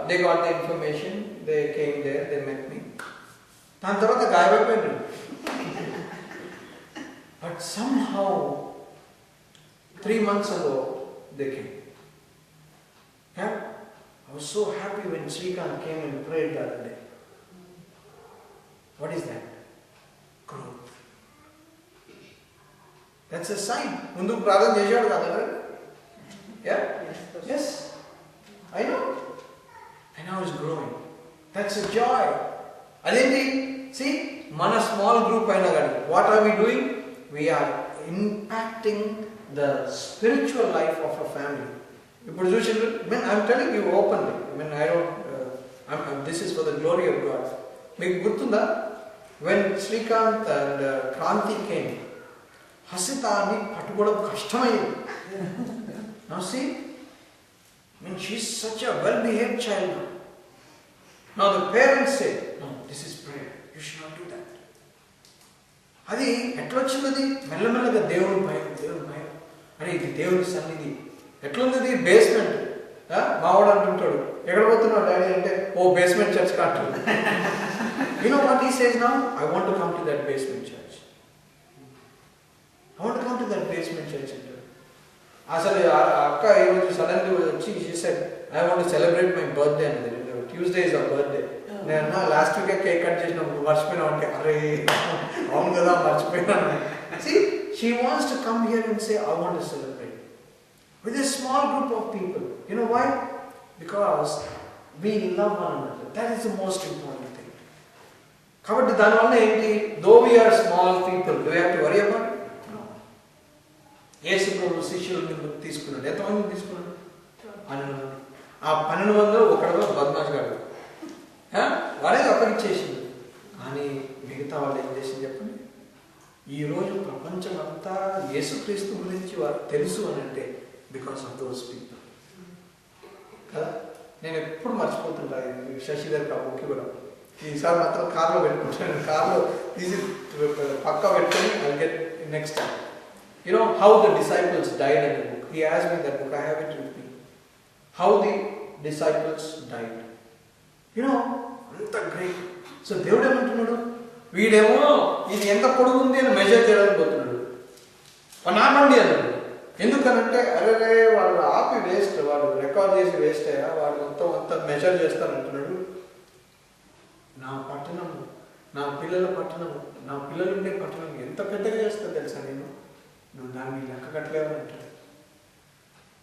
they got the information. They came there. They met me. దాని తర్వాత గాయపడిపోయారు. But somehow 3 months ago they came. Yeah, I was so happy when Srikanth came and prayed the other day. What is that? Growth. That's a sign. ముందు ప్రార్థన చేశాడు కదా. Yeah? Yes. I know. And now it's growing. That's a joy. అదేంటి? See, మన small group అయినా కానీ, what are we doing? We are impacting the spiritual life of a family. ఇప్పుడు చూసిండ్రు, I'm telling you openly. I don't, this is for the glory of God. మీకు గుర్తుందా? When Srikanth and Kranti came, హసితాని పట్టుకోవడం కష్టమైంది. Now see, she's such a well-behaved child. Now the parents say, no, this is prayer. You should not do that. అది ఎట్లా వచ్చింది? మెల్లమెల్లగా దేవుని భయం. అరే ఇది దేవుని సన్నిధి. ఎట్లుంది? బేస్మెంట్. మావాడు అంటుంటాడు, ఎక్కడ పోతున్నావు డాడీ అంటే, ఓ బేస్మెంట్ చర్చ్ కాదు. You know what he says now? I want to come to that basement church. I want to come to that basement church. అసలు అక్క ఈరోజు సడన్లీ వచ్చి she said, I want to celebrate my birthday అన్నది. Tuesday is our birthday. నేను last week cake cut చేసినప్పుడు మర్చిపోయినా అంటే, అరే అవును కదా మర్చిపోయినాను. See, she wants to come here and say, I want to celebrate with a small group of people. You know why? Because we love one another. That is the most important thing. కాబట్టి దానివల్ల ఏంటి? Though we are small people, do we have to worry about it? No. యేసు ప్రభు శిష్యులను తీసుకున్నాడు. ఎంతమంది తీసుకున్నాడు? 12. ఆ 12 ఒకడు బద్మాష్ గాడు, వాడే అప్పగిచ్చేసింది. కానీ మిగతా వాళ్ళు ఏం చేసింది చెప్పండి? ఈరోజు ప్రపంచం అంతా యేసుక్రీస్తు గురించి వారు తెలుసు అని అంటే బికాస్ ఆఫ్ దోస్ పీపుల్ కదా. నేను ఎప్పుడు మర్చిపోతుంటాను శశిధర్ కాబోకి కూడా. ఈసారి మాత్రం కార్లో పెట్టుకుంటాను. కార్లో తీసి పక్క పెట్టుకొని next time You know how the disciples died in the book. He asked me that book. I have it with me. How the disciples died. You know, అంత గ్రేట్. సో దేవుడు ఏమంటున్నాడు, వీడేమో ఇది ఎంత పొడుగు ఉంది అని మెజర్ చేయడానికి పోతున్నాడు. నామండి అన్నాడు. ఎందుకనంటే అరే వాళ్ళు ఆపి వేస్ట్, వాడు రికార్డ్ చేసి వేస్ట్ అయ్యా, వాడు మొత్తం అంతా మెజర్ చేస్తానంటున్నాడు. నా పట్టణము, నా పిల్లల పట్టణము, నా పిల్లలు ఉండే పట్టణం ఎంత పెద్దగా చేస్తా తెలుసా నేను, నువ్వు దాన్ని లెక్క కట్టలేవు అంటాడు.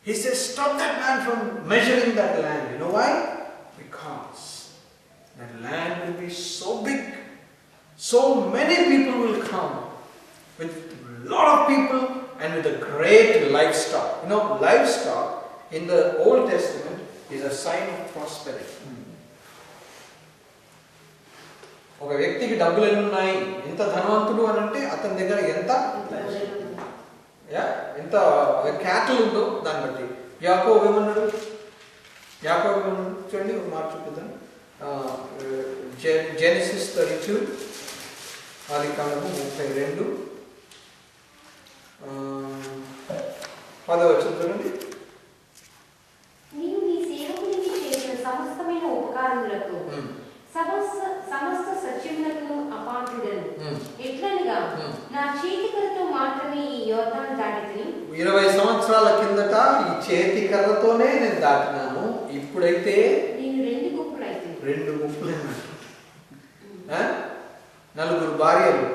He says, stop that man from measuring that land. You know why? Because that land will be so big. So many people will come with a lot of people and with a great livestock. You know, livestock in the Old Testament is a sign of prosperity. ఒక వ్యక్తికి డబ్బులు ఎన్ని ఉన్నాయి, ఎంత ధనవంతుడు అని అంటే అతని దగ్గర ఎంత క్యాటల్ ఉందో దాన్ని బట్టి. యాకోబు ఏమన్నాడు, చూడండి ఒక మాట చూపిద్దాం. జెనసిస్ 32 ఆదికాండము 32 10వ చూడండి. నీవు నీ సేవకునికి చేసిన సమస్తమైన ఉపకారములకు సమస్త సత్యములకు అపాత్రుడను. ఎట్లనగా నా చేతికలతో మాత్రమే ఈ యోర్దాను దాటితిని. 20 సంవత్సరాల కిందట ఈ చేతి కర్రతోనే నేను దాటినాను, ఇప్పుడైతే నేను 2 గుంపులు అయితే 2 గుంపులు, 4 భార్యలు,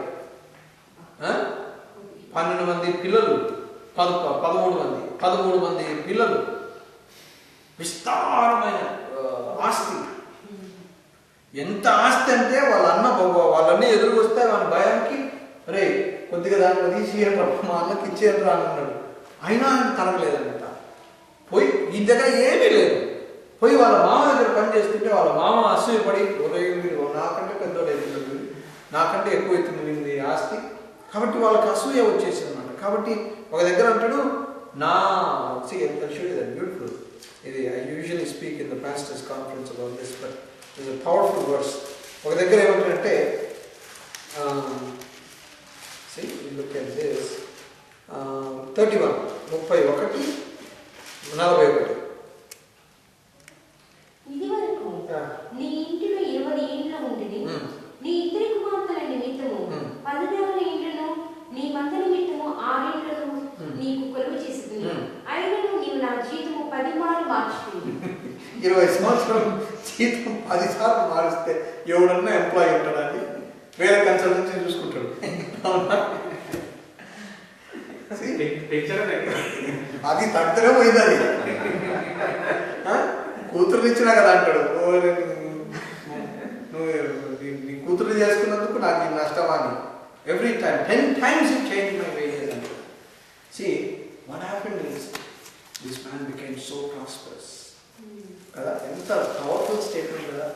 12 మంది పిల్లలు, 13 మంది పిల్లలు, విస్తారమైన ఆస్తి. ఎంత ఆస్తి అంటే వాళ్ళన్నీ ఎదురుకు వస్తే వాళ్ళ భయానికి రే కొద్దిగా దాంట్లో తీసి మా అన్నకి ఇచ్చేది రానున్నాడు. అయినా ఆయన తరగలేదన్నమాట. పోయి ఈ దగ్గర ఏమీ లేదు, పోయి వాళ్ళ మామ దగ్గర పని చేస్తుంటే వాళ్ళ మామ అసూయపడి నాకంటే పెద్దోడు అవుతుంది, నాకంటే ఎక్కువ అవుతుంది ఆస్తి. కాబట్టి వాళ్ళకి అసూయ వచ్చేసింది అన్నమాట. కాబట్టి ఒక దగ్గర అంటాడు నా బ్యూటిఫుల్, ఇది I usually speak in the pastors conference about this, but it's a powerful verse. ఒక దగ్గర ఏమంటాడంటే look at this 31 41 ఇది వరకు నీ ఇంటిలో 20 ఇండ్లు ఉండేది. నీ ఇద్దరి కుమార్తెల నిమిత్తము 14 ఇండ్లను, నీ మంద నిమిత్తము 6 ఇండ్లను నీకు కొలువు చేసింది. అయినను నీవు నా జీతము 10 మార్లు మార్చుతుంది. 20 సంవత్సరాలు జీతం 10 సార్లు మారిస్తే ఎవడన్నా ఎంప్లాయీ ఉంటాడండి, వేరే కన్సల్టెన్సీ చూసుకుంటాడు. అది తగ్గనే పోయింది. అది కూతురు ఇచ్చినా కదా అంటాడు, నువ్వు నీ కూతురు చేసుకున్నందుకు నాకు ఈ నష్టం అని. Every time 10 times it changed my wages అంటాడు. See what happened is this man became so prosperous. కదా, ఎంత పవర్ఫుల్ స్టేట్మెంట్ కదా.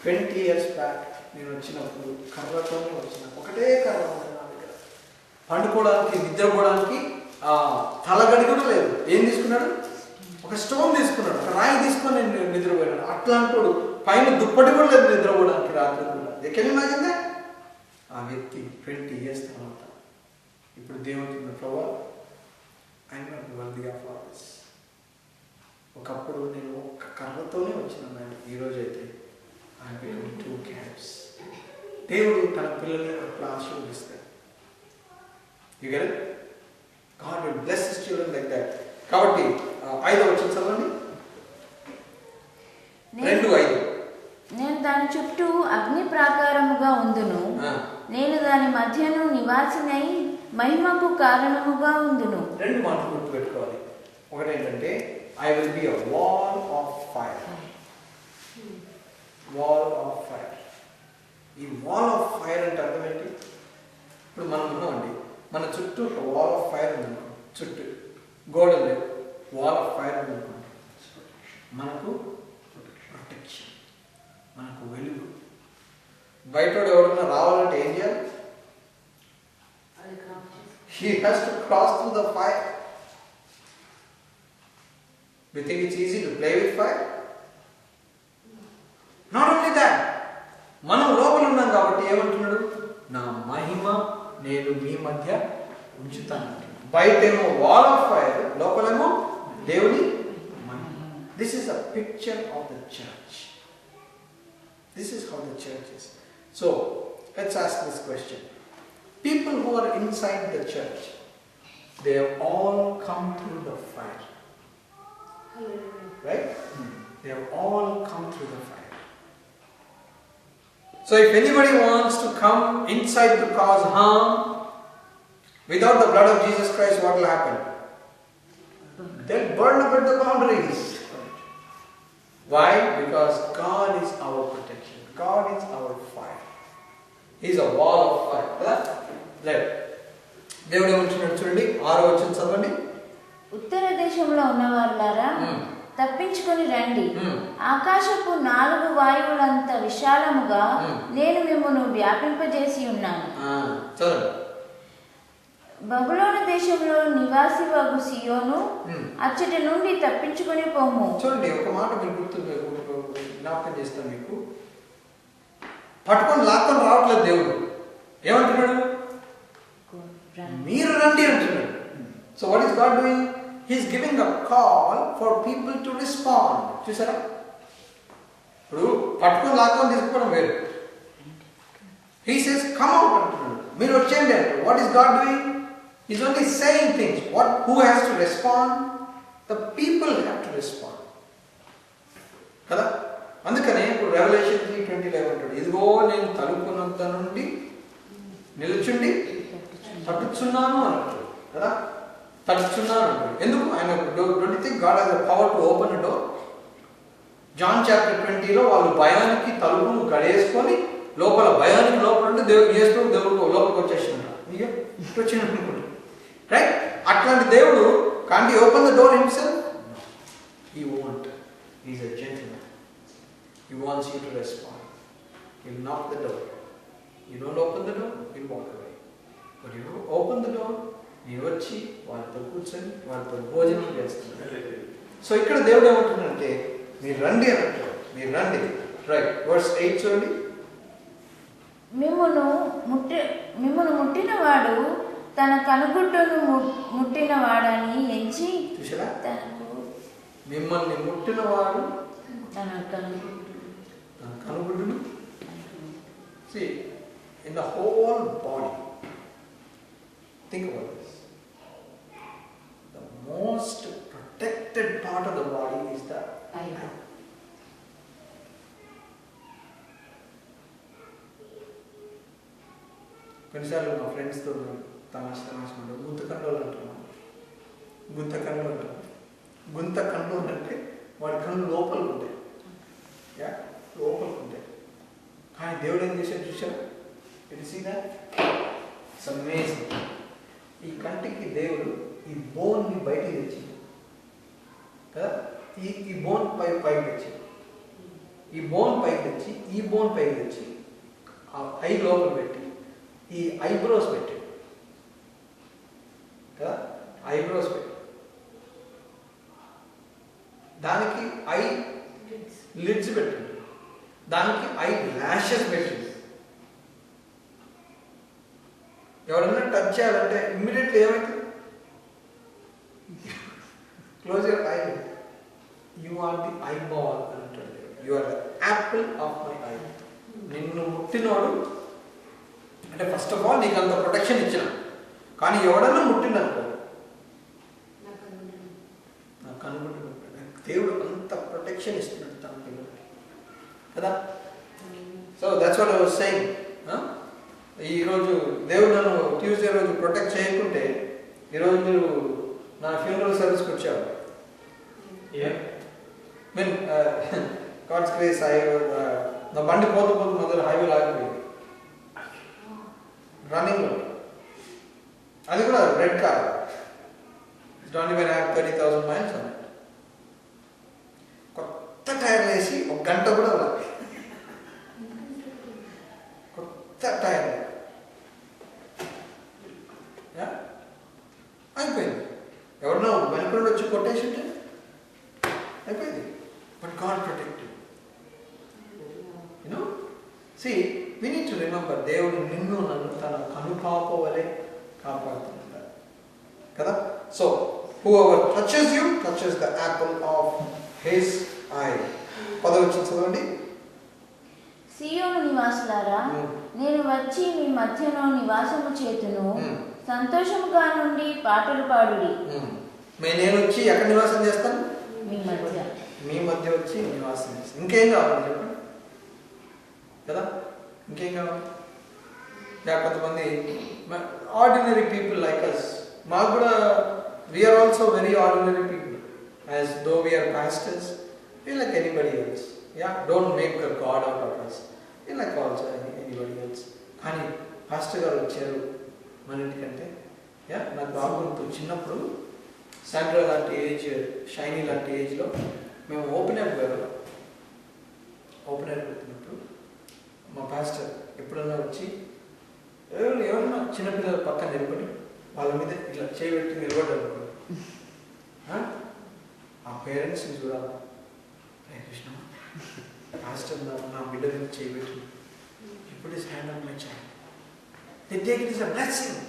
20 years బ్యాక్ నేను వచ్చినప్పుడు కర్రతోనే వచ్చిన, ఒకటే కర్ర ఉంది నా దగ్గర. పండుకోవడానికి నిద్రపోవడానికి తలగడి కూడా లేదు. ఏం తీసుకున్నాడు, ఒక స్టోన్ తీసుకున్నాడు, ఒక రాయి తీసుకొని నేను నిద్రపోయాడు. అట్లాంటి పైన దుప్పటి కూడా లేదు నిద్రపోవడానికి రాత్రి కూడా. Can you imagine that? ఆ వ్యక్తి 20 years తర్వాత ఇప్పుడు దేవుడు ప్రభా I not worthy of all this. ఒకప్పుడు నేను ఒక కర్రతోనే వచ్చినాను ఆయన, ఈరోజు అయితే ఐ బికమ్ 2 cabs. దేవుడు తన పిల్లల్ని అట్లా ఆశీర్వదిస్తాడు. You get it? God will bless his children like that. కాబట్టి 5వ వచనం చదవండి. 2:5 నేను దాని చుట్టూ అగ్ని ప్రాకారముగా ఉందును, నేను దాని మధ్యను నివాసినై మహిమకు కారణముగా ఉందును. 2 మాటలు గుర్తుపెట్టుకోవాలి. ఒకటి ఏంటంటే I will be a wall of fire. Wall of fire. ఈ వాల్ ఆఫ్ ఫైర్ అంటే అర్థం ఏంటి? ఇప్పుడు మనం ఉన్నామండి, మన చుట్టూ ఒక వాల్ ఆఫ్ ఫైర్ ఉందనుకో, చుట్టూ గోడలు లేవు, వాల్ ఆఫ్ ఫైర్ ఉందనుకోండి, మనకు ప్రొటెక్షన్, మనకు వెలుగు. బయట ఎవరన్నా రావాలంటే ఏం చేయాలి? He has to cross through the fire. Do you think it's easy to play with fire? Not only that, మనం లోపల ఉన్నాం కాబట్టి ఏమంటున్నాడు, నా మహిమ నేను మీ మధ్య ఉంచుతాను. బయటేమో వాల్ ఆఫ్ ఫైర్, లోపలేమో దేవుని మహిమ. This is a picture of the church. This is how the church is. So let's ask this question. People who are inside the church, they have all come through the fire. Right? They have all come through the fire. So if anybody wants to come inside to cause harm, without the blood of Jesus Christ, what will happen? They'll burn up at the boundaries. Why? Because God is our protection. God is our fire. He is a wall of fire. Right? దేవుడు ఏమంటున్నాడు చూడండి, 6వ వచనం చదవండి. ఉత్తర దేశంలో ఉన్నవారులారా తప్పించుకొని రండి. ఆకాశపు 4 వాయువులంత విశాలముగా నేను మిమ్మల్ని వ్యాపింపజేసి ఉన్నాను. చదవండి. బబులోను దేశంలో నివాసి వగు సియోను, అచ్చటి నుండి తప్పించుకొని పోము. చూడండి, ఒక మాట మీరు జ్ఞాపకం చేస్తాను మీకు. పట్టుకొని లాక్కొని రావట్లేదు దేవుడు. ఏమంటున్నాడు? మీరు రండి అంటున్నాడు. So what is God doing? He is giving a call for people to respond. చూసారా? ఇప్పుడు పట్టుకొని లాక్కొని తీసుకోవడం వేరు. హీ సేస్ కమ్ అవుట్ అంటున్నాడు, మీరు వచ్చేయండి అంటారు. What is God doing? He is only saying things. Who has to respond? The people have to respond కదా. అందుకనే ఇప్పుడు రెవల్యూషన్ 3:20 ఏమంటాడు? ఇదిగో నేను తలుపునంత నుండి నిలుచుండి తట్టుచున్నాను అంటాడు కదా. తట్టుచున్నాను అంటాడు. ఎందుకు? ఆయన don't you think God has the power to open a door? John chapter 20లో వాళ్ళు భయానికి తలుపును గడేసుకొని లోపల భయానికి లోపల ఉంటే దేవుడు చేసుకుని దేవుడు లోపలికి వచ్చేసినాడు. ఇక వచ్చిన అనుకుంటాడు. రైట్? అట్లాంటి దేవుడు can't he open the door himself? He won't. He is a gentleman. He wants you to respond. He'll knock the door. You don't open the door, he'll walk away. But you open the door, మీరు వచ్చి వాళ్ళతో కూర్చొని వాళ్ళతో భోజనం చేస్తున్నారు. So ఇక్కడ దేవుడు ఏమంటున్నాడంటే మీరు రండి అని అంటాడు. మీరు రండి. రైట్. వర్స్ 8 చూడండి. మిమ్మును ముట్టినవాడు తన కనుగుడ్డును ముట్టిన వాడని ఎంచి. చూసారా? మిమ్మల్ని ముట్టినవాడు తన కనుగుడ్డును. See, in the whole body, think about this. The most protected part of the body is the eye. కొన్నిసార్లు మా ఫ్రెండ్స్తో తమాషా ఉంటాడు. గుంత కంట్రోల్ అంటున్నాం. గుంత కంట్రోల్ అంటే వాడి కళ్ళు లోపలికి ఉంటాయి. లోపలికి ఉంటాయి. కానీ దేవుడు ఏం చేశాడు చూసారా? ఇది సీదా అమేజింగ్. ఈ కంటికి దేవుడు ఈ బోన్ని బయటికి తెచ్చింది కదా. ఈ బోన్ పైకి తెచ్చింది. ఈ బోన్ పైకి తెచ్చి ఈ బోన్ పైకి తెచ్చి ఆ ఐ లోపల పెట్టి ఈ ఐబ్రోస్ పెట్టి కదా. ఐబ్రోస్ పెట్టి దానికి ఐ లిడ్స్ పెట్టింది. దానికి ఐ ల్యాషెస్ పెట్టింది. ఎవరైనా టచ్ చేయాలంటే ఇమ్మీడియట్లీ ఏమైతుంది? Close your eye. You are the eyeball అంటాడు. You are the apple of my eye. నిన్ను ముట్టినోడు అంటే ఫస్ట్ ఆఫ్ ఆల్ నీకు అంత ప్రొటెక్షన్ ఇచ్చిన. కానీ ఎవడన్నా ముట్టిననుకో నాకు కనుగొంటున్నాడు. దేవుడు అంత ప్రొటెక్షన్ ఇస్తున్నాడు తన పిల్లలకి కదా. So that's what I was saying. ఈరోజు దేవుడు నన్ను ట్యూస్డే రోజు ప్రొటెక్ట్ చేయకుంటే ఈరోజు మీరు నా ఫ్యూనరల్ సర్వీస్కి వచ్చారు. మీన్ గాడ్స్ గ్రేస్ నా బండి పోతూ మొదలు హైవేలో ఆగిపోయింది రన్నింగ్లో. అది కూడా red car. It's not even have 30,000 miles on it. కొత్త టైర్లు వేసి 1 గంట కూడా అవ్వాలి. కొత్త టైర్ అయిపోయింది. ఎవరినో వెనుకలు వచ్చి కొట్టేసి ఉంటే అయిపోయింది. But God protected. You know see we need to remember దేవుడు నిన్ను నన్ను తన కనుపాప వలె కాపాడుతున్నాడు. కదా. So whoever touches you touches the apple of his eye. 10వ వచనం చదవండి. సీయోను నివాసులారా, నేను వచ్చి మీ మధ్యలో నివాసము చేతును, సంతోషముగా నుండి పాటలు పాడుడి. నేను వచ్చి ఎక్కడ నివాసం చేస్తాను? మీ మధ్య వచ్చి నివాసం చేస్తాను. ఇంకేం కావాలి చెప్పండి కదా, ఇంకేం కావాలి? కొంతమంది ఆర్డినరీ పీపుల్ లైక్ అస్, మాకు కూడా we are also very ordinary people, as though we are pastors, we like anybody else. Yeah, don't make a god out of us. We like also anybody else. కానీ పాస్టర్ గారు వచ్చారు మన ఇంటికంటే, నాకు బాగుంటుంది. చిన్నప్పుడు Sandra లాంటి ఏజ్, షైనీ లాంటి ఏజ్లో మేము ఓపెన్ ఎయిర్ పెడుతున్నప్పుడు మా పాస్టర్ ఎప్పుడన్నా వచ్చి ఎవరన్నా చిన్నపిల్లల పక్కన నిలబడి వాళ్ళ మీద ఇట్లా చేయబెట్టి నిలబడ్డారు. ఆ పేరెంట్స్ని చూడాలి, కృష్ణ పాస్టర్ నా బిడ్డ మీద చేయబెట్టి ఇప్పుడు is hand of my child, they take it is a blessing.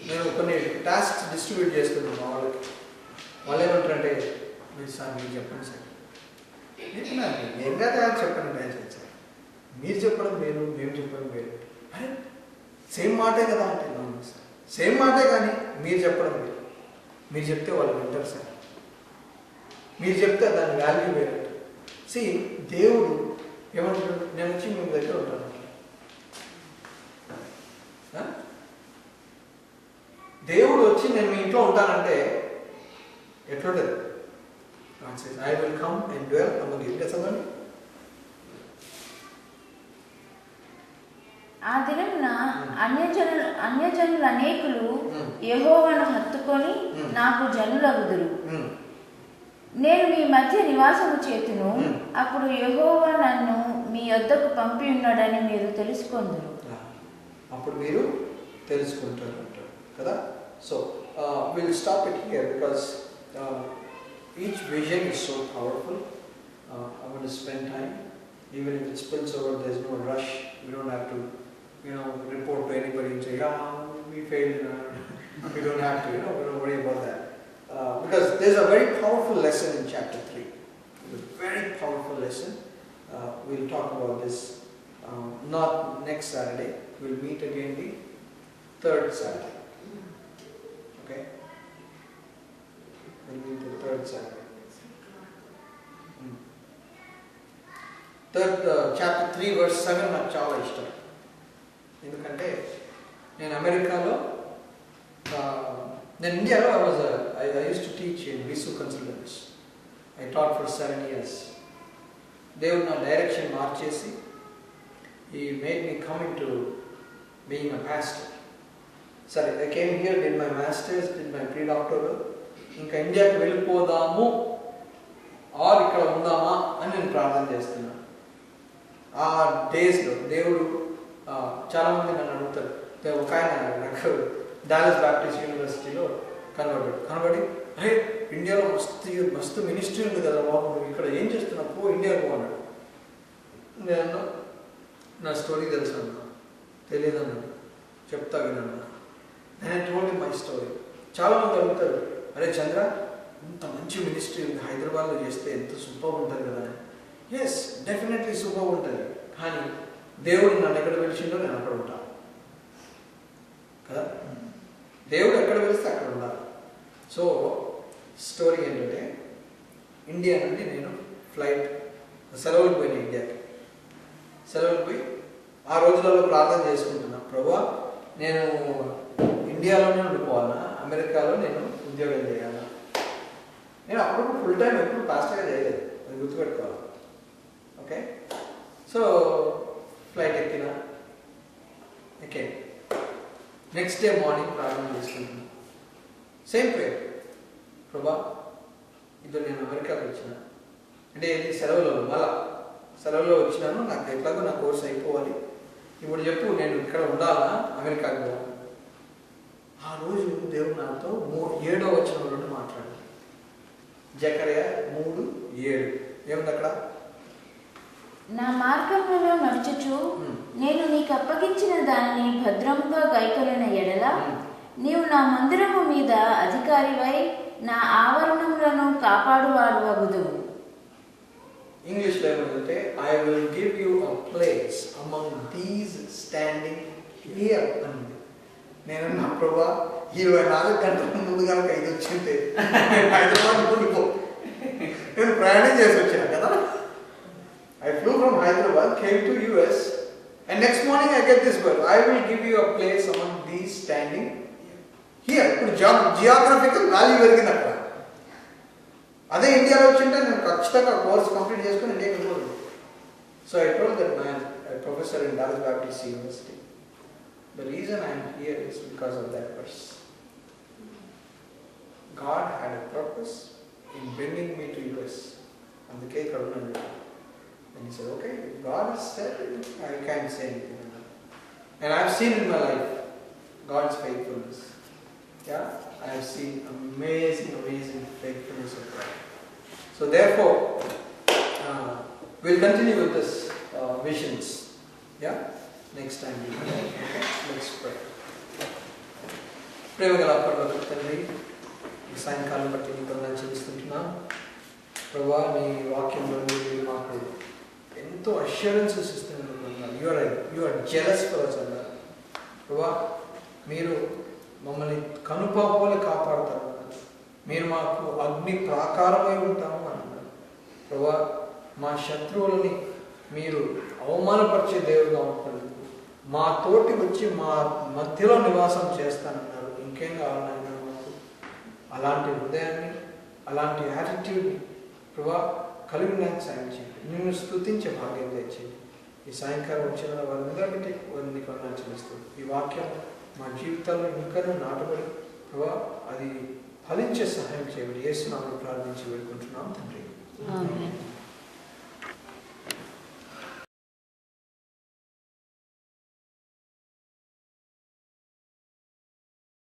నేను కొన్ని టాస్క్ డిస్ట్రిబ్యూట్ చేస్తున్నాను మా వాళ్ళకి. వాళ్ళు ఏమంటారంటే, మీరు సార్ మీరు చెప్పండి సార్, ఏం కాదు చెప్పండి నేను సార్, మీరు చెప్పడం వేరు మేము చెప్పడం వేరు. అరే సేమ్ మాటే కదా అంటే, సార్ సేమ్ మాటే కానీ మీరు చెప్పడం వేరు. మీరు చెప్తే వాళ్ళు వింటారు సార్, మీరు చెప్తే దాని వాల్యూ వేరు. సి దేవుడు ఏమంటాడు, నేను వచ్చి మీ దగ్గర ఉంటాను. దేవుడు వచ్చి నేను మీ ఇంట్లో ఉంటానంటే ఎట్లుంటది? I will come and dwell among you. ఇంకా చదవండి. ఆ దినమున అన్యజనులు అనేకులు యెహోవాను హత్తుకొని నాకు జనులగుదురు. నేను మీ మధ్య నివాసము చేతును, అప్పుడు యెహోవా నన్ను మీ యొద్దకు పంపి ఉన్నాడని మీరు తెలుసుకొందురు. అప్పుడు మీరు తెలుసుకుంటారు అంటారు కదా. So will stop it here because each vision is so powerful. I want to spend time, even if it spills over, there's no rush. We don't have to report to anybody and say, we failed. We don't have to, we don't worry about that. Because there's a very powerful lesson in chapter 3. It's a very powerful lesson. We'll talk about this not next Saturday. We'll meet again the third Saturday. Okay? We'll meet the third Saturday. Chapter 3 verse 7 నాకు చాలా ఇష్టం. ఎందుకంటే నేను అమెరికాలో, నేను ఇండియాలో I used to teach in Visu Consultants. I taught for 7 years. దేవుడు నా డైరెక్షన్ మార్చేసి he made me come into being a pastor. Sorry, I came here, did my masters, did my pre-doctoral. ఇంకా ఇండియాకి వెళ్ళిపోదాము ఆర్ ఇక్కడ ఉందామా అని నేను ప్రార్థన చేస్తున్నాను. ఆ డేస్లో దేవుడు చాలామంది నన్ను అడుగుతారు. ఒక ఆయన నాకు డాలస్ బ్యాప్టిస్ట్ యూనివర్సిటీలో కనబడి అరే ఇండియాలో మస్తు మినిస్ట్రీ ఉంది కదా బాబు, నువ్వు ఇక్కడ ఏం చేస్తున్నావు, పో ఇండియాకు అన్నాడు. నేను నా స్టోరీ తెలుసు అన్నా, తెలియదు అన్నాడు, చెప్తా వినన్నా. నేను టోల్డ్ మై స్టోరీ. చాలామంది అడుగుతారు, అరే చంద్ర ఇంత మంచి మినిస్ట్రీ ఉంది హైదరాబాద్లో చేస్తే ఎంత సూపర్ ఉంటుంది కదా. ఎస్, డెఫినెట్లీ సూపర్ ఉంటుంది. కానీ దేవుడు నన్ను ఎక్కడ పిలిచిండో నేను అక్కడ ఉంటాను కదా. దేవుడు ఎక్కడ పిలిస్తే అక్కడ ఉండాలి. సో స్టోరీ ఏంటంటే, ఇండియా నుండి నేను ఫ్లైట్ సెలవులకు పోయినా. ఇండియాకి సెలవులకు పోయి ఆ రోజులలో ప్రార్థన చేసుకుంటున్నా, ప్రభువా నేను ఇండియాలోనే ఉండిపోవాలా, అమెరికాలో నేను ఉద్యోగం చేయాలా. నేను అప్పుడు ఫుల్ టైం ఎప్పుడు పాస్టర్గా చేయలేదు, అది గుర్తుపెట్టుకోవాలి. ఓకే, సో ఫ్లైట్ ఎక్కినా. ఓకే, నెక్స్ట్ డే మార్నింగ్ ప్రార్థన చేసుకుంటున్నా. సేమ్ ప్రేయర్, ప్రభా ఇప్పుడు నేను అమెరికాకి వచ్చిన అంటే ఇది సెలవులో, మళ్ళా సెలవులో వచ్చినాను, నాకు ఎట్లాగో నా కోర్స్ అయిపోవాలి, ఇప్పుడు చెప్పు నేను ఇక్కడ ఉండాలా అమెరికాకి పోవాలి. ఆ రోజు దేవుడు నాతో 7వ వచనంలో మాట్లాడాడు. జకర్యా 3:7 ఏముంది అక్కడ? నా మార్గములలో నడుచుచు నేను నీకు అప్పగించిన దానిని భద్రముగా గైకొనిన ఎడల నీవు నా మందిరము మీద అధికారివై నా ఆవరణములను కాపాడువాడువగుదువు. ఇంగ్లీష్లో ఏమంటే I will give you a place among these standing here అంది. నేను నా ప్రభా 24 గంటల ముందు కనుక ఇది వచ్చింటే హైదరాబాద్ ఉండిపో. నేను ప్రయాణం చేసి వచ్చాను కదా. I flew from Hyderabad, came to US, and next morning I get this word. I will give you a place among these standing here. ఇప్పుడు జియోగ్రఫికల్ వాల్యూ పెరిగింది అక్కడ. అదే ఇండియాలో వచ్చింటే నేను ఖచ్చితంగా కోర్స్ కంప్లీట్ చేసుకుని ఇండియాకి వెళ్ళిపోదు. So I told that man, professor in Dallas Baptist University, the reason I am here is because of that verse. God had a purpose in bringing me to US. అందుకే ఇక్కడ ఉన్నాను. And he said, okay, God has said it, I can't say anything. And I have seen in my life God's faithfulness. Yeah, I have seen amazing faithfulness of God. So therefore, we'll continue with this visions. Yeah, next time we will. Okay, let's pray. ప్రేమగల పరలోక తండ్రి, ఈ సాయంకాలం బట్టి నీకు వందనాలు చెల్లిస్తున్నాను. ప్రభువా, నీ వాక్యంలో మీరు మాకు ఎంతో అష్యూరెన్సెస్ ఇస్తున్నారు. You are jealous for us అన్నారు. ప్రభువా, మీరు మమ్మల్ని కనుపాపలు కాపాడుతారు అన్నారు. మీరు మాకు అగ్ని ప్రాకారమై ఉంటాము అన్నారు. ప్రభువా, మా శత్రువులని మీరు అవమానపరిచే దేవుడుగా ఉంటున్నారు. మా తోటి వచ్చి మా మధ్యలో నివాసం చేస్తానన్నారు. ఇంకేం కావాలన్నా మాకు అలాంటి హృదయాన్ని, అలాంటి యాటిట్యూడ్ని ప్రభువా కలిగి నాకు సాయం చేయండి. నిన్ను స్తుతించే భాగ్యం తెచ్చేయండి. ఈ సాయంకాలం వచ్చిన వారిని బట్టి వారిని కొన్నాను చెల్లిస్తుంది. ఈ వాక్యం మా జీవితాల్లో ఇంకా నాటబడి ప్రభా అది ఫలించే సహాయం చేయండి. యేసు నామములో ప్రార్థించి వేడుకుంటున్నాం తండ్రి.